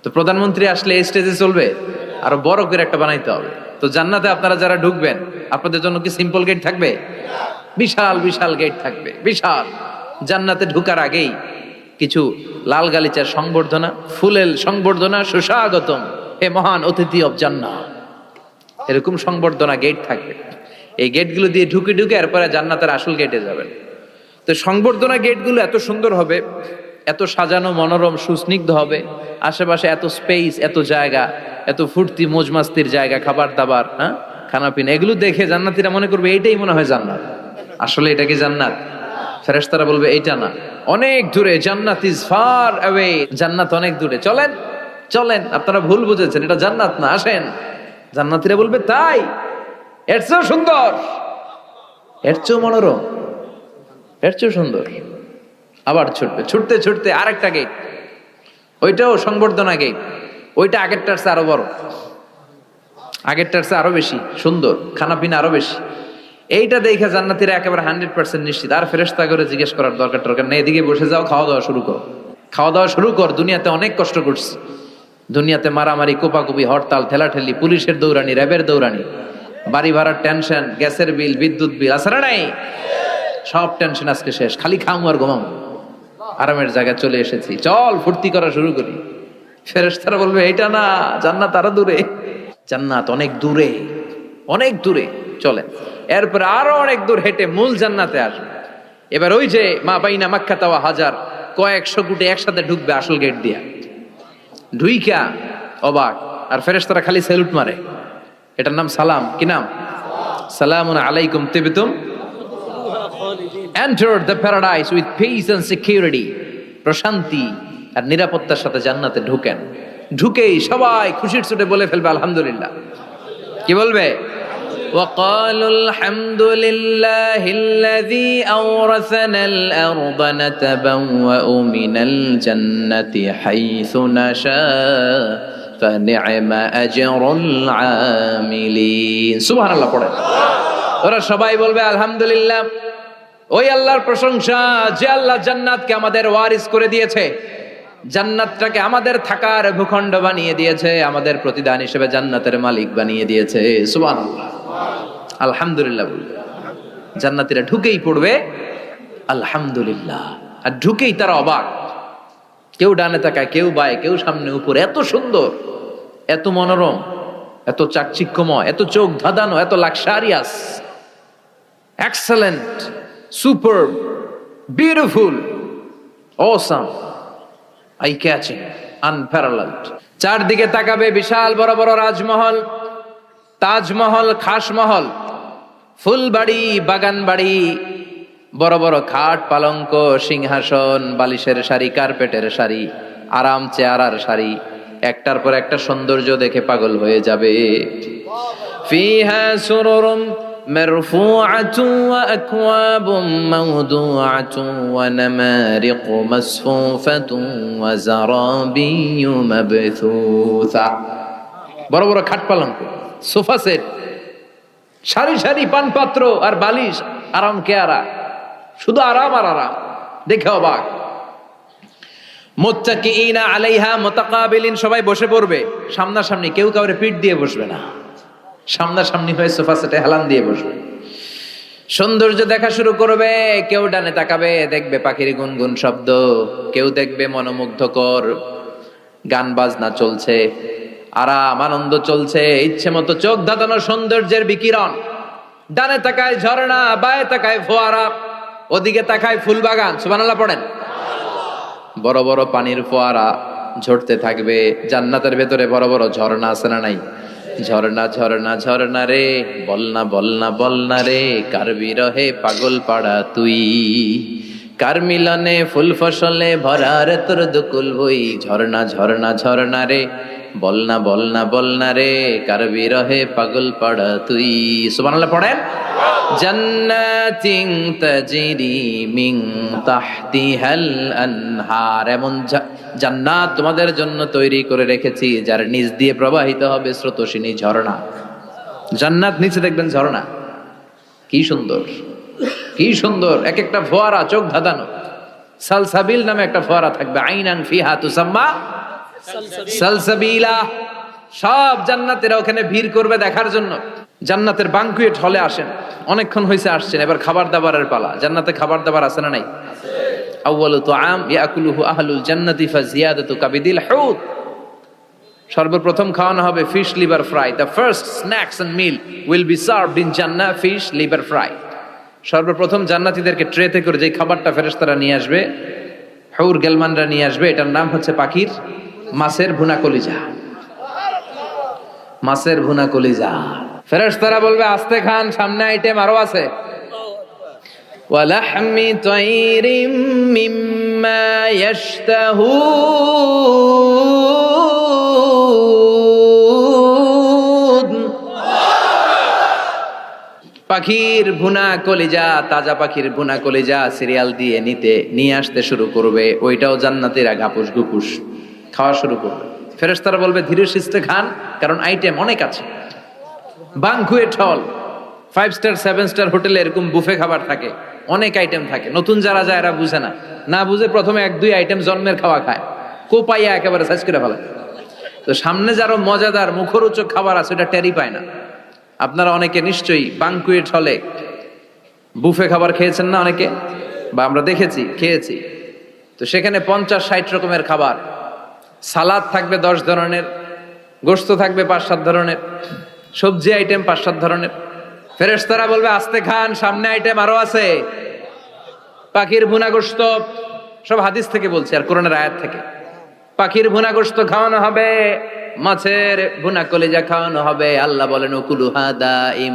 তো প্রধানমন্ত্রী আসলে এই স্টেজে চলবে? আরো বড় করে একটা বানাইতে হবে। তো জান্নাতে আপনারা যারা ঢুকবেন, আপনাদের জন্য কি সিম্পল গেট থাকবে? বিশাল বিশাল গেট থাকবে, বিশাল। জান্নাতে ঢুকার আগেই কিছু লাল গালিচার সংবর্ধনা, ফুলেল সংবর্ধনা, সুস্বাগতম হে মহান অতিথি অব জান্নাত, এরকম সংবর্ধনা গেট থাকবে। এই গেটগুলো দিয়ে ঢুকে ঢুকে এরপরে জান্নাতের আসল গেটে যাবেন। তো সংবর্ধনা গেটগুলো এত সুন্দর হবে, এত সাজানো মনোরম সুস্নিগ্ধ হবে, আশেপাশে এত স্পেস, এত জায়গা, এত ফুর্তি মজমাস্তির জায়গা, খাবার দাবার, হ্যাঁ, খানা পিনা, এগুলো দেখে জান্নাতীরা মনে করবে এইটাই মনে হয় জান্নাত। আসলে এটা কি জান্নাত? ফেরেশতারা বলবে এইটা না, অনেক দূরে, জান্নাত ইজ ফার অ্যাওয়ে, জান্নাত অনেক দূরে, চলেন চলেন, আপনারা ভুল বুঝেছেন, এটা জান্নাত না, আসেন। জান্নাতীরা বলবে তাই? এর চেয়েও সুন্দর, এর চেয়েও মনোরম, এর চেয়েও সুন্দর। আবার ছুটবে, ছুটতে ছুটতে আরেকটা গেট, ওইটাও সংবর্ধনা গেট, ওইটা আগেরটার চেয়ে আরো বড়, আগেরটার চেয়ে আরো বেশি সুন্দর, খানা পিনা আরো বেশি। এইটা দেখে জান্নাতীরা একেবারে 100% নিশ্চিত, আর ফেরেশতা করে জিজ্ঞেস করার দরকার নেই, এদিকে বসে যাও, খাওয়া দাওয়া শুরু কর, খাওয়া দাওয়া শুরু কর। দুনিয়াতে অনেক কষ্ট করছি, দুনিয়াতে মারামারি, কোপাকুপি, হরতাল, ঠেলাঠেলি, পুলিশের দৌড়ানি, র্যাবের দৌড়ানি, বাড়ি ভাড়ার টেনশন, গ্যাসের বিল, বিদ্যুৎ বিল, আছে না নাই? সব টেনশন আজকে শেষ, খালি খামু আর ঘুমামু, আরামের জায়গায় চলে এসেছি, চল ফুর্তি করা শুরু করি। ফেরেশতারা বলবে এইটা না, জান্নাত আরো দূরে, জান্নাত অনেক দূরে, অনেক দূরে, চলেন। এরপর আরো অনেক দূর হেঁটে মূল জান্নাতে আসবে। এবার ওই যে মা বাইনা মাক্কা তাওয়া হাজার, কয়েকশো কোটি একসাথে ঢুকবে আসল গেট দিয়া, ঢুইকা অবাক, আর ফেরেশতারা খালি স্যালুট মারে। এটার নাম সালাম। কি নাম? সালামুন আলাইকুম তিবতুম enter the paradise with peace and security. প্রশান্তি আর নিরাপত্তার সাথে জান্নাতে ঢুকেন। ঢুকেই সবাই খুশির চোটে বলে ফেলবে আলহামদুলিল্লাহ। কি বলবে? وقالوا الحمد لله الذي أورثنا الأرض نتبوأ من الجنة حيث نشاء فنعم أجر العاملين سبحان الله পড়ে। ওরা সবাই বলবে আলহামদুলিল্লাহ, ওই আল্লাহর প্রশংসা যে আল্লাহ জান্নাতকে আমাদের ওয়ারিস করে দিয়েছে, জান্নাতটাকে আমাদের থাকার ভূখণ্ড বানিয়ে দিয়েছে, আমাদের প্রতিদান হিসেবে জান্নাতের মালিক বানিয়ে দিয়েছে। সুবহানাল্লাহ, আলহামদুলিল্লাহ বলবে। জান্নাতীরা ঢুকেই পড়বে আলহামদুলিল্লাহ, আর ঢুকেই তারা অবাক, কেউ ডানে তাকায়, কেউ বায়ে, কেউ সামনে উপরে, এত সুন্দর, এত মনোরম, এত চাকচিক্যময়, এত চোখ ধাঁধানো, এত luxurious, excellent, super, beautiful, awesome, eye catching, unparalleled. চারদিকে তাকাবে, বিশাল বড় বড় রাজমহল, তাজমহল, খাসমহল, ফুলবাড়ি, বাগান বাড়ি, বড় বড় খাট, পালঙ্ক, সিংহাসন, বালিশের সারি, কার্পেটের সারি, আরাম চেয়ারার সারি, একটার পর একটা সৌন্দর্য দেখে পাগল হয়ে যাবে। ফিহা সুরুরুম মারফুআতুন ওয়া আকওয়াবুম মাওদুআতুন ওয়া নামারিকু মাসফুফাতুন ওয়া যারাবিয়্যু মাবথুসা। বড় বড় খাট পালঙ্ক, সোফা সেট, সারি সারি পানপাত্র আর বালিশ, আরাম কেয়ারা, শুধু আরাম আর আরাম, দেখে অবাক। মুত্তাকিইনা আলাইহা মুতাকাবিলিন, সবাই বসে পড়বে সামনাসামনি, কেউ কাউরে পিঠ দিয়ে বসবে না, সামনাসামনি হয়ে সোফা সেটে হেলান দিয়ে বসবে। সৌন্দর্য দেখা শুরু করবে, কেউ ডানে তাকাবে, দেখবে পাখির গুনগুন শব্দ, কেউ দেখবে মনোমুগ্ধকর গান বাজনা চলছে, আরাম আনন্দ চলছে, ইচ্ছে মতো চোখ ধাঁধানো সৌন্দর্যের বিকিরণ। ডানে তাকায় ঝর্ণা, বায়ে তাকায় ফোয়ারা, ওদিকে তাকায় ফুলবাগান। সুবহানাল্লাহ পড়েন। বড় বড় পানির ফোয়ারা ঝরতে থাকবে। জান্নাতের ভেতরে বড় বড় ঝর্ণা আছে না নাই? ঝর্ণা ঝর্ণা ঝর্ণা রে, বলনা বলনা বলনা রে, কার বিরহে পাগল পাড়া তুই, কার মিলনে ফুল ফসলে ভরা রে তোর দুকুল বই। ঝর্ণা ঝর্ণা ঝর্ণা রে, বলনা বলনা বলনা রে, কার বিরহে পাগল পাড়া তুই। সুবহানাল্লাহ পড়েন। জান্নাতিন তাজরি মিন তাহতিহাল আনহার, এমন জান্নাত তোমাদের জন্য তৈরি করে রেখেছি যার নিচ দিয়ে প্রবাহিত হবে স্রোতস্বিনী ঝর্ণা। জান্নাত নিচে দেখবেন ঝর্ণা, কি সুন্দর কি সুন্দর, এক একটা ফোয়ারা চোখ ধাঁধানো। সালসাবিল নামে একটা ফোয়ারা থাকবে, আইনান ফিহা তুসাম্মা সালসাবিলা। সব জান্নাতীরা ওখানে ভিড় করবে দেখার জন্য। জান্নাতের বাঙ্কুয়েট হলে আসেন, অনেকক্ষণ হয়েছে আসছেন, এবার খাবার দাবারের পালা। জান্নাতে খাবার দাবার আছে না নাই? আউয়ালু তুআম ইয়াকুলুহু আহলুল জান্নাতি ফাজিয়াদাতু কাবিদিল হুত। সর্বপ্রথম খাওয়ানো হবে fish liver fry. The first snacks and meal will be served in জান্নাহ, ফিশ লিভার ফ্রাই। সর্বপ্রথম জান্নাতীদেরকে ট্রেতে করে যে খাবারটা ফেরেশতারা নিয়ে আসবে, হুর গেলমানরা নিয়ে আসবে, এটার নাম হচ্ছে পাখির মাছের ভুনা কলিজা। মাছের ভুনা কলিজা। ফেরেশতারা বলবে আস্তে খান, সামনে আইটেম আরো আছে। ওয়ালাহমি তাইরিম মিম্মা ইয়াশতাহুন। পাখির ভুনা কলিজা, তাজা পাখির ভুনা কলিজা সিরিয়াল দিয়ে নিয়ে আসতে শুরু করবে। ওইটাও জান্নাতীরা ঘাপুস ঘুপুস খাওয়া শুরু করবে। ফেরেশতারা বলবে ধীরে সুস্থে খান, কারণ আইটেম অনেক আছে। বাঙ্কুয়েট হল, 5 স্টার 7 স্টার হোটেলে এরকম বুফে খাবার থাকে, অনেক আইটেম থাকে। নতুন যারা যায় এরা বুঝে না বুঝে প্রথমে 1-2 আইটেম জন্মের খাওয়া খায়, কোপাইয়া একেবারে সাইজ করে ফেলে। তো সামনে যারা মজাদার মুখরোচক খাবার আছে ওটা টেরি পায় না। আপনারা অনেকে নিশ্চয়ই বাঙ্কুয়েট হলে বুফে খাবার খেয়েছেন না অনেকে, বা আমরা দেখেছি, খেয়েছি। তো সেখানে 50-60 রকমের খাবার, সালাদ থাকবে 10 ধরনের, গোশত থাকবে 5-7 ধরনের, সবজি আইটেম 5-7 ধরনের। ফেরেশতারা বলবে আস্তে খান, সামনে আইটেম আরো আছে। পাখির ভুনা গোশত, সব হাদিস থেকে বলছি আর কোরআনের আয়াত থেকে। পাখির ভুনা গোশত খাওয়ানো হবে, মাছের ভুনা কলিজা খাওয়ানো হবে। আল্লাহ বলেন উকুলুহা দাইম,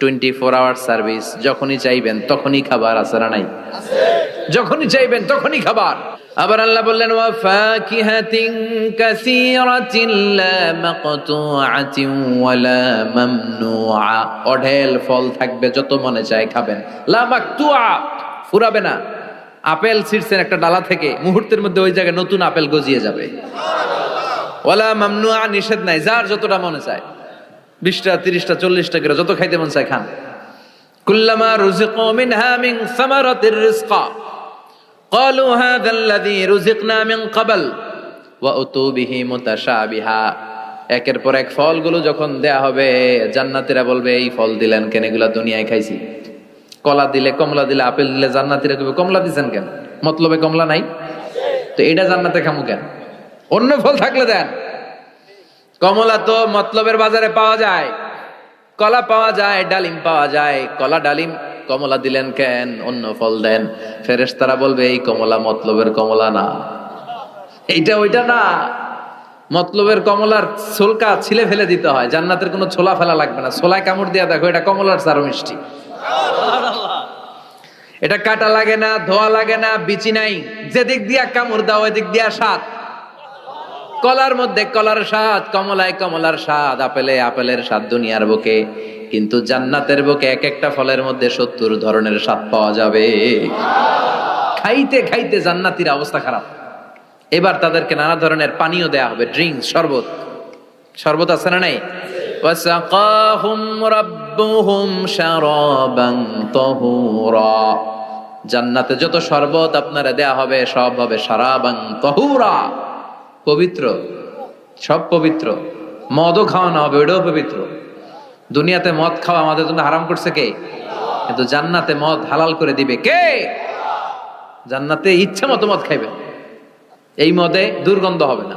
24 আওয়ার সার্ভিস, যখনই চাইবেন তখনই খাবার। আছে না নাই? যখনই চাইবেন তখনই খাবার। আবার আল্লাহ বললেন ওয়া ফাকিহাতিন কাসীরাতিন লা মাকতুআতিন ওয়ালা মামনুআ, অঢেল ফল থাকবে, যত মনে চায় খাবেন। লা মাকতুআ, ফুরাবে না। আপেল ছিঁড়ছেন একটা ডালা থেকে, মুহূর্তের মধ্যে ওই জায়গায় নতুন আপেল গজিয়ে যাবে। ওয়ালা মামনুআ, নিষেধ নাই, যার যতটা মনে চায়, 20টা 30টা 40টা করে যত খাইতে মন চায় খান। কুল্লামা রুজিকু মিনহা মিন সামারাতির রিজকা ক্বালু হাযাল্লাযী রুজিকনা মিন ক্বাবল ওয়া উতু বিহি মুতাশাবিহা। একের পর এক ফলগুলো যখন দেয়া হবে, জান্নাতীরা বলবে এই ফল দিলেন কেন, এগুলা দুনিয়ায় খাইছি। কলা দিলে, কমলা দিলে, আপেল দিলে, জান্নাতীরা কইবে কমলা দিছেন কেন, মতলবে কমলা নাই তো এটা জান্নাতে খামু কেন, অন্য ফল থাকলে দেন। কমলা তো মতলবের বাজারে পাওয়া যায়, কলা পাওয়া যায়, ডালিম পাওয়া যায়, কলা ডালিম কমলা দিলেন কেন, অন্য ফল দেন। ফেরেশতারা বলবে এই কমলা মতলবের কমলা না, এইটা ওইটা না। মতলবের কমলার ছোলকা ছিলে ফেলে দিতে হয়, জান্নাতের কোনো ছোলা ফেলা লাগবে না। ছোলায় কামড় দিয়া দেখো, এটা কমলার চারো মিষ্টি। এটা কাটা লাগে না, ধোয়া লাগে না, বিচি নাই, যেদিক দিয়া কামড় দাও এদিক দিয়া স্বাদ। কলার মধ্যে কলার স্বাদ, কমলায় কমলার স্বাদ, আপেলে আপেলের স্বাদ দুনিয়ার বুকে। কিন্তু জান্নাতের বুকে এক একটা ফলের মধ্যে 70 ধরনের স্বাদ পাওয়া যাবে। খাইতে খাইতে জান্নাতীর অবস্থা খারাপ। এবার তাদেরকে নানা ধরনের পানীয় দেয়া হবে, ড্রিঙ্কস, শরবত। শরবত আছে না নাই? ওয়াসাকাহুম রাব্বুহুম শারাবান তাহুরা। জান্নাতে যত শরবত আপনারা দেয়া হবে সব হবে শারাবান তাহুরা, পবিত্র, সব পবিত্র। মদও খাওয়ানো হবে, ওইটাও পবিত্র। দুনিয়াতে মদ খাওয়া আমাদের জন্য হারাম করছে কে? কিন্তু জান্নাতে মদ হালাল করে দিবে কে? জান্নাতে ইচ্ছা মতো মদ খাইবে, এই মদে দুর্গন্ধ হবে না।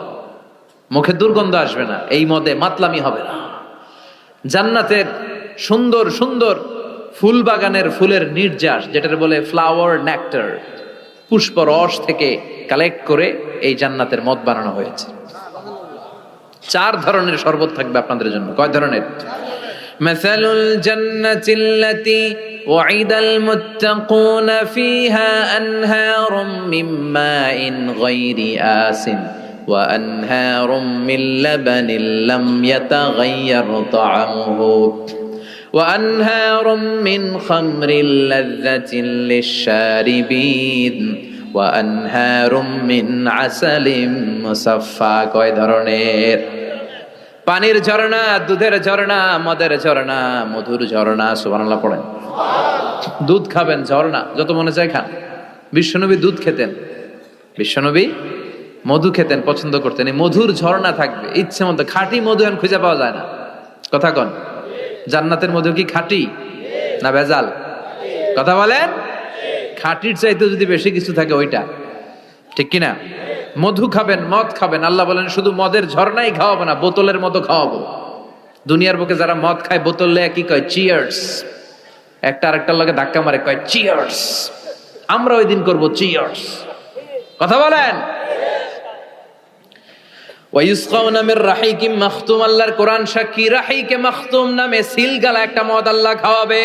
মুখে দুর্গন্ধ আসবে না, এই মদে মাতলামি হবে না। জান্নাতের সুন্দর সুন্দর ফুল বাগানের ফুলের নির্যাস, যেটার বলে ফ্লাওয়ার নেক্টার, পুষ্প রস থেকে কালেক্ট করে এই জান্নাতের মদ বানানো হয়েছে। 4 ধরনের শরবত থাকবে আপনাদের জন্য। কয় ধরনের? মাসালুল জান্নাতিল্লাতী ওয়াইদাল মুত্তাকুনা ফিহা আনহারুম মিন মাইন গায়রি আসিন ওয়া আনহারুম মিন লাবানিন লাম ইয়াতাগায়্যার তা'আমুহু ওয়া আনহারুম মিন খামরিল লাযযাতিন লিশ-শারিবিন ওয়া আনহারুম মিন আসালিম মুসাফফা। কয় ধরনের? পানির ঝর্ণা, দুধের ঝর্ণা, মদের ঝর্ণা, মধুর ঝর্ণা। সুবহানাল্লাহ পড়েন। দুধ খাবেন, ঝর্ণা যত মনে চায় খান। বিশ্বনবী দুধ খেতেন, বিশ্বনবী মধু খেতেন, পছন্দ করতেন। এই মধুর ঝর্ণা থাকবে ইচ্ছে মতো। খাঁটি মধু এখন খুঁজে পাওয়া যায় না। কথা কন, জান্নাতের মধু কি খাঁটি না ভেজাল? কথা বলেন। খাঁটির চাইতে যদি বেশি কিছু থাকে ওইটা, ঠিক কিনা? মধু খাবেন, মদ খাবেন। আল্লাহ বলেন শুধু মদের ঝর্ণাই খাওয়াবো না, বোতলের মতো খাওয়াবো। দুনিয়ার বুকে যারা মদ খায় বোতল লেয়া কি কয়? চিয়ার্স। একটা আরেকটার লগে ধাক্কা মারে, কয় চিয়ার্স। আমরা ওই দিন করবো চিয়ার্স। কথা বলেন। ওয়ায়ুসকাউনা মির রাহিকিম মাখতুম। আল্লাহর কোরআন সাক্ষী, রাহিকে মাখতুম নামে সিলগালা একটা মদ আল্লাহ খাওয়াবে।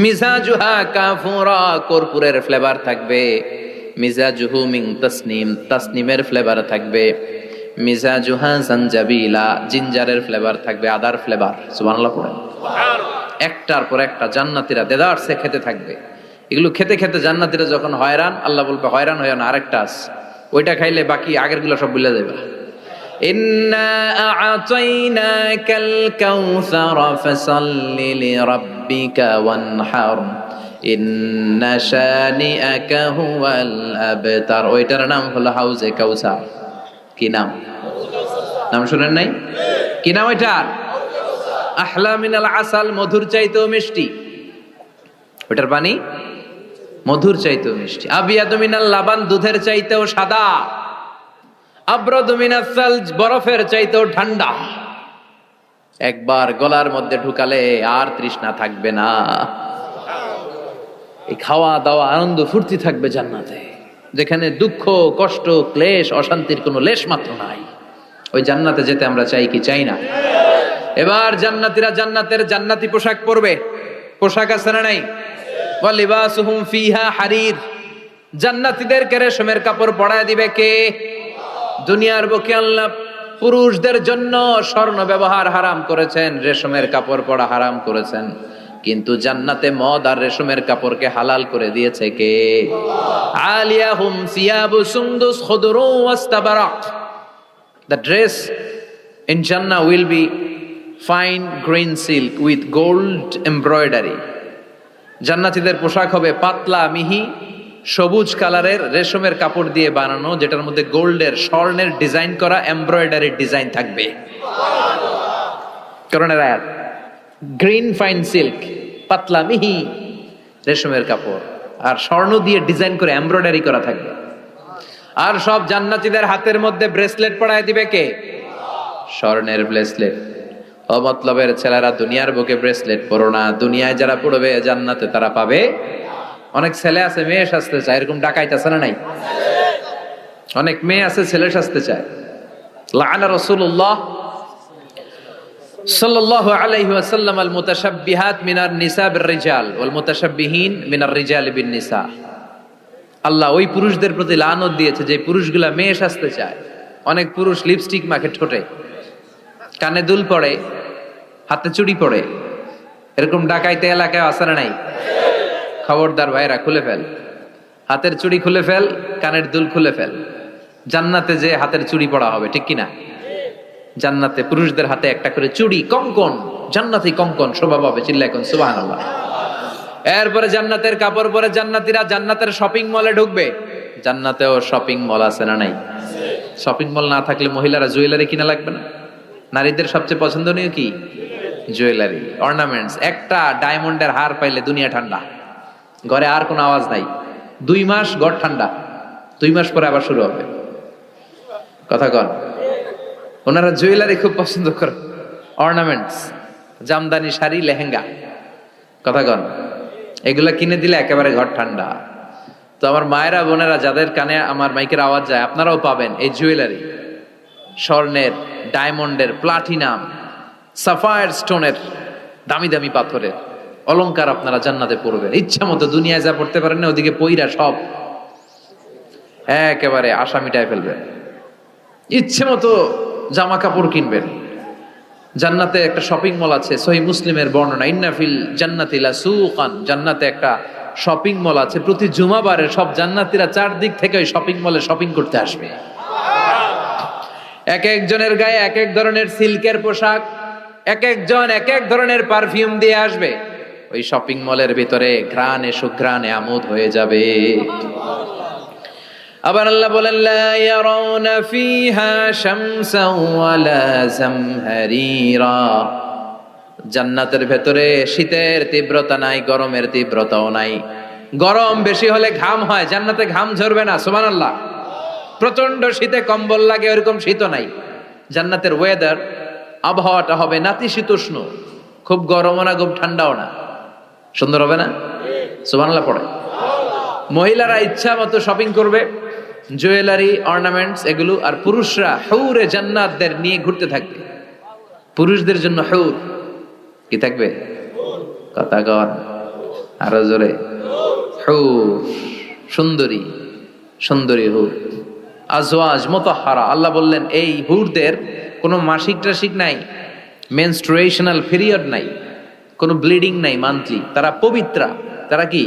মিজাজুহা কাফুরা, কর্পূরের ফ্লেভার থাকবে। মিজাজুহু মিন তাসনিম, তাসনিমের ফ্লেভার থাকবে। মিজাজুহা জানজাবিলা, জিঞ্জারের ফ্লেভার থাকবে, আদার ফ্লেভার। সুবহানাল্লাহ পড়েন। একটার পর একটা জান্নাতীরা দেদারসে খেতে থাকবে। এগুলো খেতে খেতে জান্নাতীরা যখন হয়রান, আল্লাহ বলবে হয়রান হয়ে না, আরেকটা আছে, ওইটা খাইলে বাকি আগের গুলো সব ভুলে যাবে। ইন্না আ'তাইনাকাল কাউসার ফাসাল্লি লিরাব্বিকা ওয়ানহার ইন্না শানিআকা হুয়াল আবতার। ওইটার নাম হলো হাউজে কাউসার। কি নাম? নাম শুনেন নাই? কি নাম ওইটার? আহলা মিনাল আসাল, মধুর চাইতেও মিষ্টি। ওইটার পানি মধুর চাইতেও মিষ্টি। আবিয়াদু মিনাল লাবান, দুধের চাইতেও সাদা। আবরাদু মিনাস সালজ, বরফের চাইতেও ঠান্ডা। একবার গলার মধ্যে ঢুকালে আর তৃষ্ণা থাকবে না। এই খাওয়া দাওয়া আনন্দ ফুর্তি থাকবে জান্নাতে, যেখানে দুঃখ কষ্ট ক্লেশ অশান্তির কোনো লেশ মাত্র নাই। ওই জান্নাতে যেতে আমরা চাই কি চাই না? এবার জান্নাতীরা জান্নাতের জান্নাতি পোশাক পরবে। পোশাক আছে না নাই? ওয়া লিবাসুহুম ফিহা হারির। জান্নাতীদেরকে রেশমের কাপড় পরায় দিবে কে? দুনিয়ার বুকে আল্লাহ পুরুষদের জন্য স্বর্ণ ব্যবহার হারাম করেছেন, রেশমের কাপড় পরা হারাম করেছেন, কিন্তু জান্নাতে মদ আর রেশমের কাপড়কে হালাল করে দিয়েছে কে? আলিয়াহুম সিয়াবু সুন্দুস খুদরু ওয়াস্তাবারাক। The dress in Jannah will be fine green silk with gold embroidery. জান্নাতীদের পোশাক হবে পাতলা মিহি সবুজ কালারের রেশমের কাপড় দিয়ে বানানো, যেটার মধ্যে গোল্ডের স্বর্ণের ডিজাইন করা এমব্রয়ডারি ডিজাইন থাকবে। করোনার আয়াত, গ্রিন ফাইন সিল্ক, পাতলা মিহি রেশমের কাপড় আর স্বর্ণ দিয়ে ডিজাইন করে এমব্রয়ডারি করা থাকবে। আর সব জান্নাতীদের হাতের মধ্যে ব্রেসলেট পরায় দিবে কে? স্বর্ণের ব্রেসলেট। অমতলবের ছেলেরা দুনিয়ার বুকে ব্রেসলেট পরো না, দুনিয়ায় যারা পড়বে জান্নাতে তারা পাবে। অনেক ছেলে আছে মেয়ে সাজতে চায়, এরকম ডাকাইত আছে না নাই? অনেক মেয়ে আছে ছেলে সাজতে চায়। লাআনা রাসূলুল্লাহ সাল্লাল্লাহু আলাইহি ওয়াসাল্লাম আল মুতাশাব্বিহাত মিনার নিসা বির রিজাল ওয়াল মুতাশাব্বিহিন মিনার রিজাল বিন নিসা। আল্লাহ ওই পুরুষদের প্রতি লানত দিয়েছে যে পুরুষগুলা মেয়ে সাজতে চায়। অনেক পুরুষ লিপস্টিক মাখে ঠোঁটে, কানে দুল পড়ে, হাতে চুড়ি পড়ে। এরকম ডাকাইতে এলাকায় আছে না নাই? খবরদার ভাইরা, খুলে ফেল, হাতের চুড়ি খুলে ফেল, কানের দুল খুলে ফেল। জান্নাতে যে হাতের চুড়ি পড়া হবে, ঠিক কিনা? জান্নাতে পুরুষদের হাতে একটা করে চুড়ি, কঙ্কন, জান্নাতি কঙ্কন শোভা পাবে। চিল্লায় কোন সুবহানাল্লাহ। এরপরে জান্নাতের কাপড় পরে জান্নাতীরা জান্নাতের শপিং মলে ঢুকবে। জান্নাতেও শপিং মল আছে না নাই? শপিং মল না থাকলে মহিলারা জুয়েলারি কিনা লাগবে না? নারীদের সবচেয়ে পছন্দনীয় কি? Jewellery, ornaments. একটা ডায়মন্ডের হার পাইলে দুনিয়া ঠান্ডা, ঘরে আর কোনো আওয়াজ নাই। 2 মাস ঘর ঠান্ডা, 2 মাস পরে আবার শুরু হবে। কথা কন। ওনারা জুয়েলারি খুব পছন্দ করে, অর্নামেন্টস, জামদানি শাড়ি, লেহেঙ্গা, কথা কন, এগুলা কিনে দিলে একেবারে ঘর ঠান্ডা। তো আমার মায়েরা বোনেরা যাদের কানে আমার মাইকের আওয়াজ যায়, আপনারাও পাবেন এই জুয়েলারি, স্বর্ণের, ডায়মন্ডের, প্লাটিনাম, সাফায়ার স্টোনের, দামি দামি পাথরের অলংকার আপনারা জান্নাতে পড়বেন। ইচ্ছা মতো দুনিয়ায় যা পড়তে পারেন না, ওদিকে পইরা সব একেবারে আশা মিটায় ফেলবেন। ইচ্ছে মতো জামা কাপড় কিনবেন। জান্নাতে একটা শপিং মল আছে, সহিহ মুসলিমের বর্ণনা, ইন্না ফিল জান্নাতি লাসুকান, জান্নাতে একটা শপিং মল আছে। প্রতি জুমাবারে সব জান্নাতীরা চারদিক থেকে ওই শপিং মলে শপিং করতে আসবে। এক একজনের গায়ে এক এক ধরনের সিল্কের পোশাক, এক একজন এক এক ধরনের পারফিউম দিয়ে আসবে। ওই শপিং মলের ভিতরে ঘ্রাণে সুঘ্রাণে আমোদ হয়ে যাবে। আবার আল্লাহ বলেন, লা ইয়ারাউনা ফিহা শামসান ওয়ালা জামহারিরা, জান্নাতের ভেতরে শীতের তীব্রতা নাই, গরমের তীব্রতাও নাই। গরম বেশি হলে ঘাম হয়, জান্নাতে ঘাম ঝরবে না। সুবহানাল্লাহ। প্রচন্ড শীতে কম্বল লাগে, ওরকম শীতও নাই। জান্নাতের ওয়েদার, আবহাওয়াটা হবে নাতিশীতোষ্ণ, খুব গরমও না, খুব ঠান্ডাও না। সুন্দর হবে না? সুবহানাল্লাহ পড়ে। মহিলারা ইচ্ছা মতো শপিং করবে, জুয়েলারি, অর্নামেন্টস এগুলো। আর পুরুষরা হুরে জান্নাতদের নিয়ে ঘুরতে থাকবে। পুরুষদের জন্য হুর কি থাকবে? কথা কর আরো জোরে। হুর, সুন্দরী, সুন্দরী হুর, আজওয়াজ মুতাহহারা। আল্লাহ বললেন এই হুরদের কোনো মাসিক টাসিক নাই, মেনস্ট্রুয়েশনাল পিরিয়ড নাই, কোনো ব্লিডিং নাই মান্থলি। তারা পবিত্রা। তারা কি?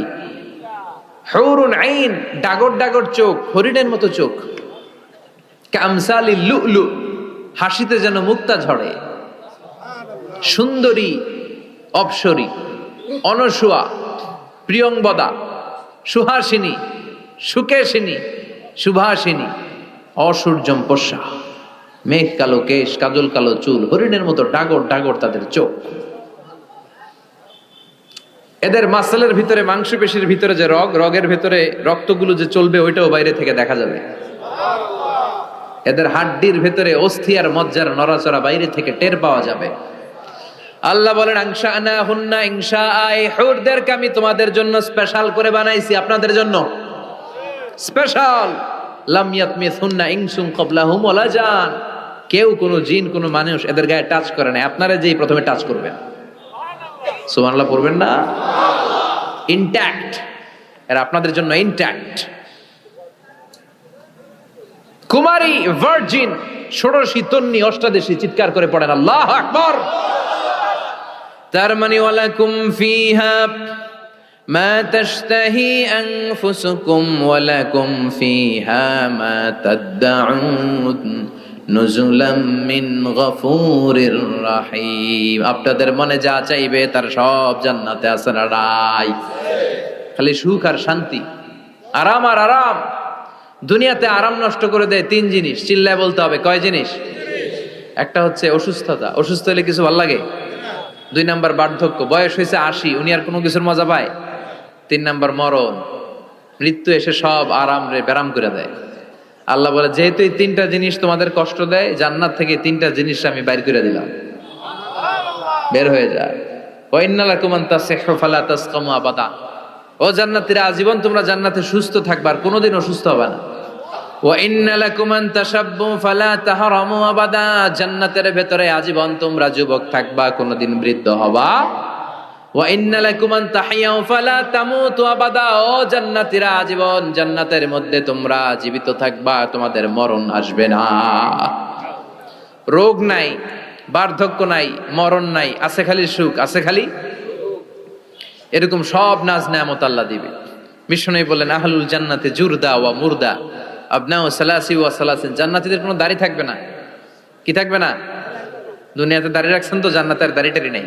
হুরুন আইন, ডাগর ডাগর চোখ, হরিণের মতো চোখ। কামসালি লুলু, হাসিতে যেন মুক্তা ঝরে। সুন্দরী, অপসরী, অনসুয়া, প্রিয়ংবদা, সুহাসিনী, সুকেশিনী, সুভাষিনী, অসূর্যম পশা, মেঘ কালো কেশ, কাজল কালো চুল, হরিণের মতো ডাগর ডাগর তাদের চোখ। এদের মাসলের ভিতরে, মাংসপেশির ভিতরে যে রগের ভিতরে রক্তগুলো যে চলবে, ওইটাও বাইরে থেকে দেখা যাবে। এদের হাড্ডির ভিতরে অস্থি আর মজ্জার নড়াচড়া বাইরে থেকে টের পাওয়া যাবে। আল্লাহ বলেন, আনশানা হুন্না ইনশাআ, হুরদেরকে আমি তোমাদের জন্য স্পেশাল করে বানাইছি, আপনাদের জন্য স্পেশাল। লাম ইয়াতমিসুন্না ইনসুন ক্বাবলাহুম ওয়ালা জান, কেউ কোনো জিন কোনো মানুষ এদের গায়ে টাচ করে না। আপনারা যেই প্রথমে টাচ করবেন, সুবহানাল্লাহ পড়বেন না? ইনট্যাক্ট, এরা আপনাদের জন্য ইনট্যাক্ট। কুমারী, ভার্জিন, ষোড়শী, তন্নি, অষ্টাদশী, চিৎকার করে পড়েন আল্লাহু আকবার। তার মানে ওয়ালাকুম ফিহা মা তাশতাহি আনফুসুকুম ওয়ালাকুম ফিহা মা তাদউন নুজুলাম মিন গফুরির রহিম। আপনাদের মনে যা চাইবে তার সব জান্নাতে আছে না নাই? খালি সুখ আর শান্তি, আরাম আর আরাম। দুনিয়াতে আরাম নষ্ট করে দেয় তিন জিনিস, চিল্লায় বলতে হবে। কয় জিনিস? একটা হচ্ছে অসুস্থতা, অসুস্থ হলে কিছু ভালো লাগে। 2 নাম্বার বার্ধক্য, বয়স হয়েছে 80, উনি আর কোনো কিছুর মজা পায়। 3 নাম্বার মরণ, মৃত্যু এসে সব আরাম রে ব্যারাম করে দেয়। আল্লাহ বলে, যেহেতু এই 3টা জিনিস তোমাদের কষ্ট দেয়, জান্নাত থেকে 3টা জিনিস আমি বাইর করে দিলাম, বের হয়ে যায়। ওয়া ইন্না লাকুম আন তাসিহু ফালা তাসকামু আবাদা, ও জান্নাতীরা আজীবন তোমরা জান্নাতে সুস্থ থাকবে, আর কোনোদিন অসুস্থ হবে না। ওয়া ইন্না লাকুম আন তাশাব্বু ফালা তাহরামু আবাদা, জান্নাতের ভেতরে আজীবন তোমরা যুবক থাকবা, কোনোদিন বৃদ্ধ হবা। ওয়া ইন্না লাকুম আন তাহইয়াউ ফালা তামুতু আবাদা, ও জান্নাতীরা আজীবন জান্নাতের মধ্যে তোমরা জীবিত থাকবা, তোমাদের মরণ আসবে না। রোগ নাই, বার্ধক্য নাই, মরণ নাই, আছে খালি সুখ, আছে খালি এরকম সব নাজ নেয়ামত আল্লাহ দিবে। বিষ্ণু বলেন, আহলুল জান্নাতে জুরদা ওয়া মুরদা আবনাউ সালাসি ওয়া সালাসিন, জান্নাতীদের কোনো দাড়ি থাকবে না। কি থাকবে না? দুনিয়াতে দাড়ি রাখছেন তো, জান্নাতের দাড়িটারি নাই,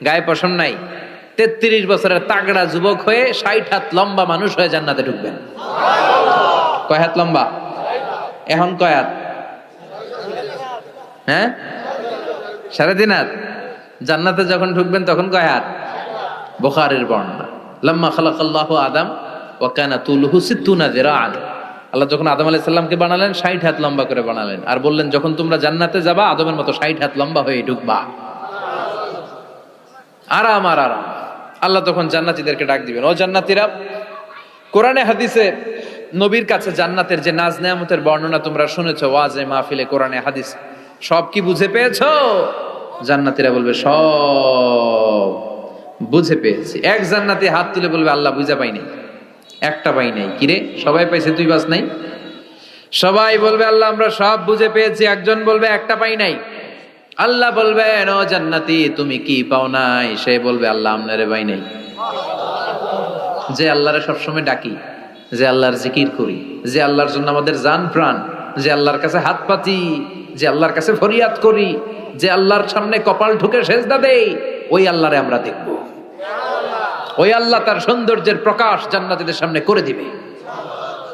গায়ে পশম নাই। 33 বছরের তাগড়া যুবক হয়ে 60 হাত লম্বা মানুষ হয়ে জান্নাতে ঢুকবেন। কয় হাত লম্বা? এখন কয় হাত? হ্যাঁ, 3.5 হাত। জান্নাতে যখন ঢুকবেন তখন কয় হাত? বুখারীর বর্ণনা, লাম্মা খালাকাল্লাহু আদম ওয়া কানা তুলুহু 60 যিরাআন, আল্লাহ যখন আদম আলাইহিস সালামকে বানালেন 60 হাত লম্বা করে বানালেন, আর বললেন যখন তোমরা জান্নাতে যাবা আদমের মতো 60 হাত লম্বা হয়ে ঢুকবা। আরাম আর আরাম। আল্লাহ তখন জান্নাতীদেরকে ডাক দিবেন, ও জান্নাতীরা, কোরআনে হাদিসে নবীর কাছে জান্নাতের যে নাজ নেয়ামতের বর্ণনা তোমরা শুনেছো ওয়াজে মাহফিলে কোরআনে হাদিস, সব কি বুঝে পেয়েছো? জান্নাতীরা বলবে সব বুঝে পেয়েছি। এক জান্নাতি হাত তুলে বলবে আল্লাহ বুঝা পাই নাই, একটা পাই নাই। কিরে সবাই পাইছে তুই বাস নাই? সবাই বলবে আল্লাহ আমরা সব বুঝে পেয়েছি। একজন বলবে একটা পাই নাই। আল্লাহ বলবেন ও জান্নাতি তুমি কি পাও নাই? সে বলবে আল্লাহ আমনারে পাই নাই। যে আল্লাহরে সবসময় ডাকি, যে আল্লাহর জিকির করি, যে আল্লাহর জন্য আমাদের জান প্রাণ, যে আল্লাহর কাছে হাত পাতি, যে আল্লাহর কাছে ফরিয়াদ করি, যে আল্লাহর সামনে কপাল ঠুকে সেজদা দেই, ওই আল্লাহরে আমরা দেখব। ওই আল্লাহ তার সৌন্দর্যের প্রকাশ জান্নাতীদের সামনে করে দিবে।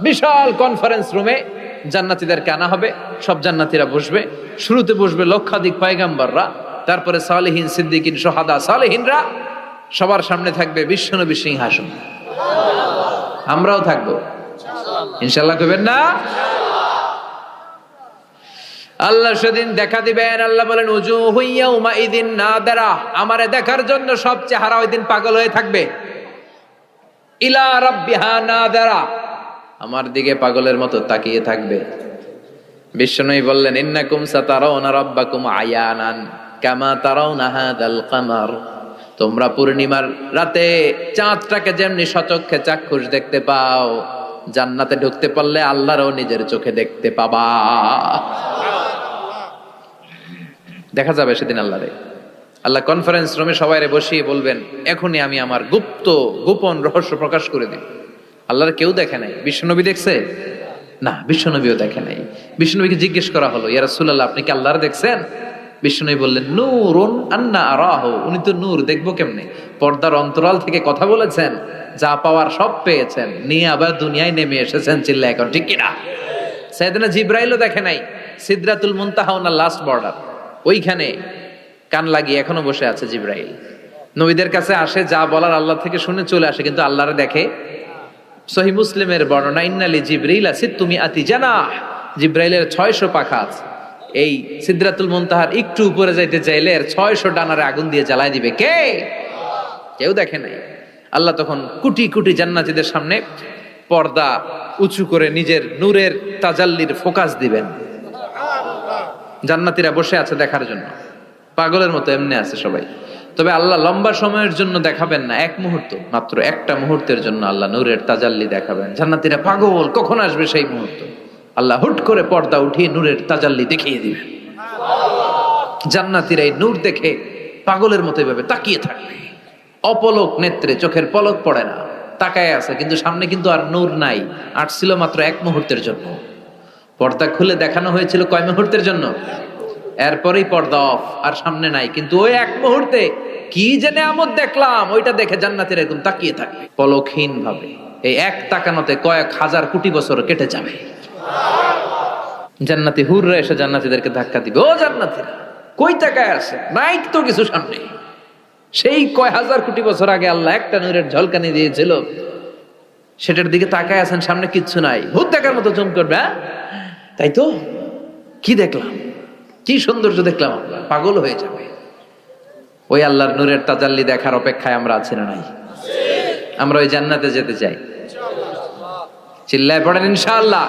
বিশাল কনফারেন্স রুমে জান্নাতীদেরকে আনা হবে, সব জান্নাতীরা বসবে। শুরুতে বসবে লক্ষাধিক পয়গাম্বররা, তারপরে সালেহিন, সিদ্দিকিন, সোহাদা, সালেহিনরা। সবার সামনে থাকবে বিশ্বনবী সিংহাসন। আমরাও থাকবো ইনশাআল্লাহ, কইবেন না? আল্লাহ সেদিন দেখা দিবেন। আল্লাহ বলেন উজুহু ইয়াউমাইযিন নাদিরা, আমারে দেখার জন্য সব চেহারা ওই দিন পাগল হয়ে থাকবে। ইলা রাব্বিহা নাদিরা, আমার দিকে পাগলের মতো তাকিয়ে থাকবে। বিশ্বনবী বললেন ইন্নাকুম সাতারাউনা রাব্বাকুম আয়ানান কামা তারাউনা হাদাল কামার, তোমরা পূর্ণিমার রাতে চাঁদটাকে যেমনি সচক্ষে চাক্ষুষ দেখতে পাও, জান্নাতে ঢুকতে পারলে আল্লাহরও নিজের চোখে দেখতে পাবা। দেখা যাবে সেদিন আল্লাহরে। আল্লাহ কনফারেন্স রুমে সবাইরে বসিয়ে বলবেন এখনই আমি আমার গোপন রহস্য প্রকাশ করে দিই। আল্লাহর কেউ দেখে নাই। বিশ্বনবী দেখছে না? বিশ্বনবীও দেখে নাই। বিশ্বনবীকে জিজ্ঞেস করা হলো ইয়া রাসূলুল্লাহ আপনি কি আল্লাহর দেখছেন? বিশ্বনবী বললেন নূরুন আন্না আরাহু, উনি তো নূর, দেখবো কেমনে? পর্দার অন্তরাল থেকে কথা বলেছেন, যা পাওয়ার সব পেয়েছেন, নিয়ে আবার দুনিয়ায় নেমে এসেছেন। চিল্লা এখন ঠিক কিনা? সাইয়েদনা জিবরাইলও দেখে নাই। সিদরাতুল মুনতাহা ওনার লাস্ট বর্ডার, ওইখানে কান লাগিয়ে এখনো বসে আছে জিবরাইল। নবীদের কাছে আসে, যা বলার আল্লাহ থেকে শুনে চলে আসে, কিন্তু আল্লাহরে দেখে। সহিহ মুসলিমের বর্ণনা ইন্নালি জিবরিল সিত্তুমি আতি জানাহ, জিবরাইলের 600 পাখা আছে। এই সিদরাতুল মুনতাহার একটু উপরে যাইতে চাইলে এর 600 ডানারে আগুন দিয়ে জ্বালায় দিবে কে? কেউ দেখে নাই। আল্লাহ তখন কোটি কোটি জান্নাতীদের সামনে পর্দা উঁচু করে নিজের নূরের তাজাল্লির ফোকাস দিবেন। জান্নাতীরা বসে আছে দেখার জন্য, পাগলের মতো এমনি আছে সবাই। তবে আল্লাহ লম্বা সময়ের জন্য দেখাবেন না, এক মুহূর্ত, মাত্র একটা মুহূর্তের জন্য আল্লাহ নূরের তাজাল্লি দেখাবেন। জান্নাতীরা পাগল, কখন আসবে সেই মুহূর্ত। আল্লাহ হুট করে পর্দা উঠিয়ে নূরের তাজাল্লি দেখিয়ে দিবেন। জান্নাতীরা এই নূর দেখে পাগলের মতো এভাবে তাকিয়ে থাকবে, অপলক নেত্রে, চোখের পলক পড়ে না, তাকায় আছে। কিন্তু সামনে কিন্তু আর নূর নাই, আসছিল মাত্র এক মুহূর্তের জন্য। পর্দা খুলে দেখানো হয়েছিল কয় মুহূর্তের জন্য? এরপরেই পর্দা অফ, আর সামনে নাই। কিন্তু ওই এক মুহূর্তে কি যে নেয়ামত দেখলাম, ওইটা দেখে জান্নাতীরা এরকম তাকিয়ে থাকবে পলকহীন ভাবে। এই এক তাকানোতে কয়েক হাজার কোটি বছর কেটে যাবে। জান্নাতি হুররা এসে জান্নাতীদেরকে ধাক্কা দিবে, ও জান্নাতীরা কই তাকায় আছে? নাই তো কিছু সামনে। সেই কয় হাজার কোটি বছর আগে আল্লাহ একটা নূরের ঝলকানি দিয়েছিল, সেটার দিকে তাকায় আছেন, সামনে কিচ্ছু নাই। ভূত দেখার মতো জম করবে। তাই তো, কি দেখলাম, কি সৌন্দর্য দেখলাম, পাগল হয়ে যাবে। ওই আল্লাহর নূরের তাজাল্লি দেখার অপেক্ষায় আমরা আছি না নাই? আমরা ওই জান্নাতে যেতে চাই। চিল্লায় পড়েন ইনশাআল্লাহ।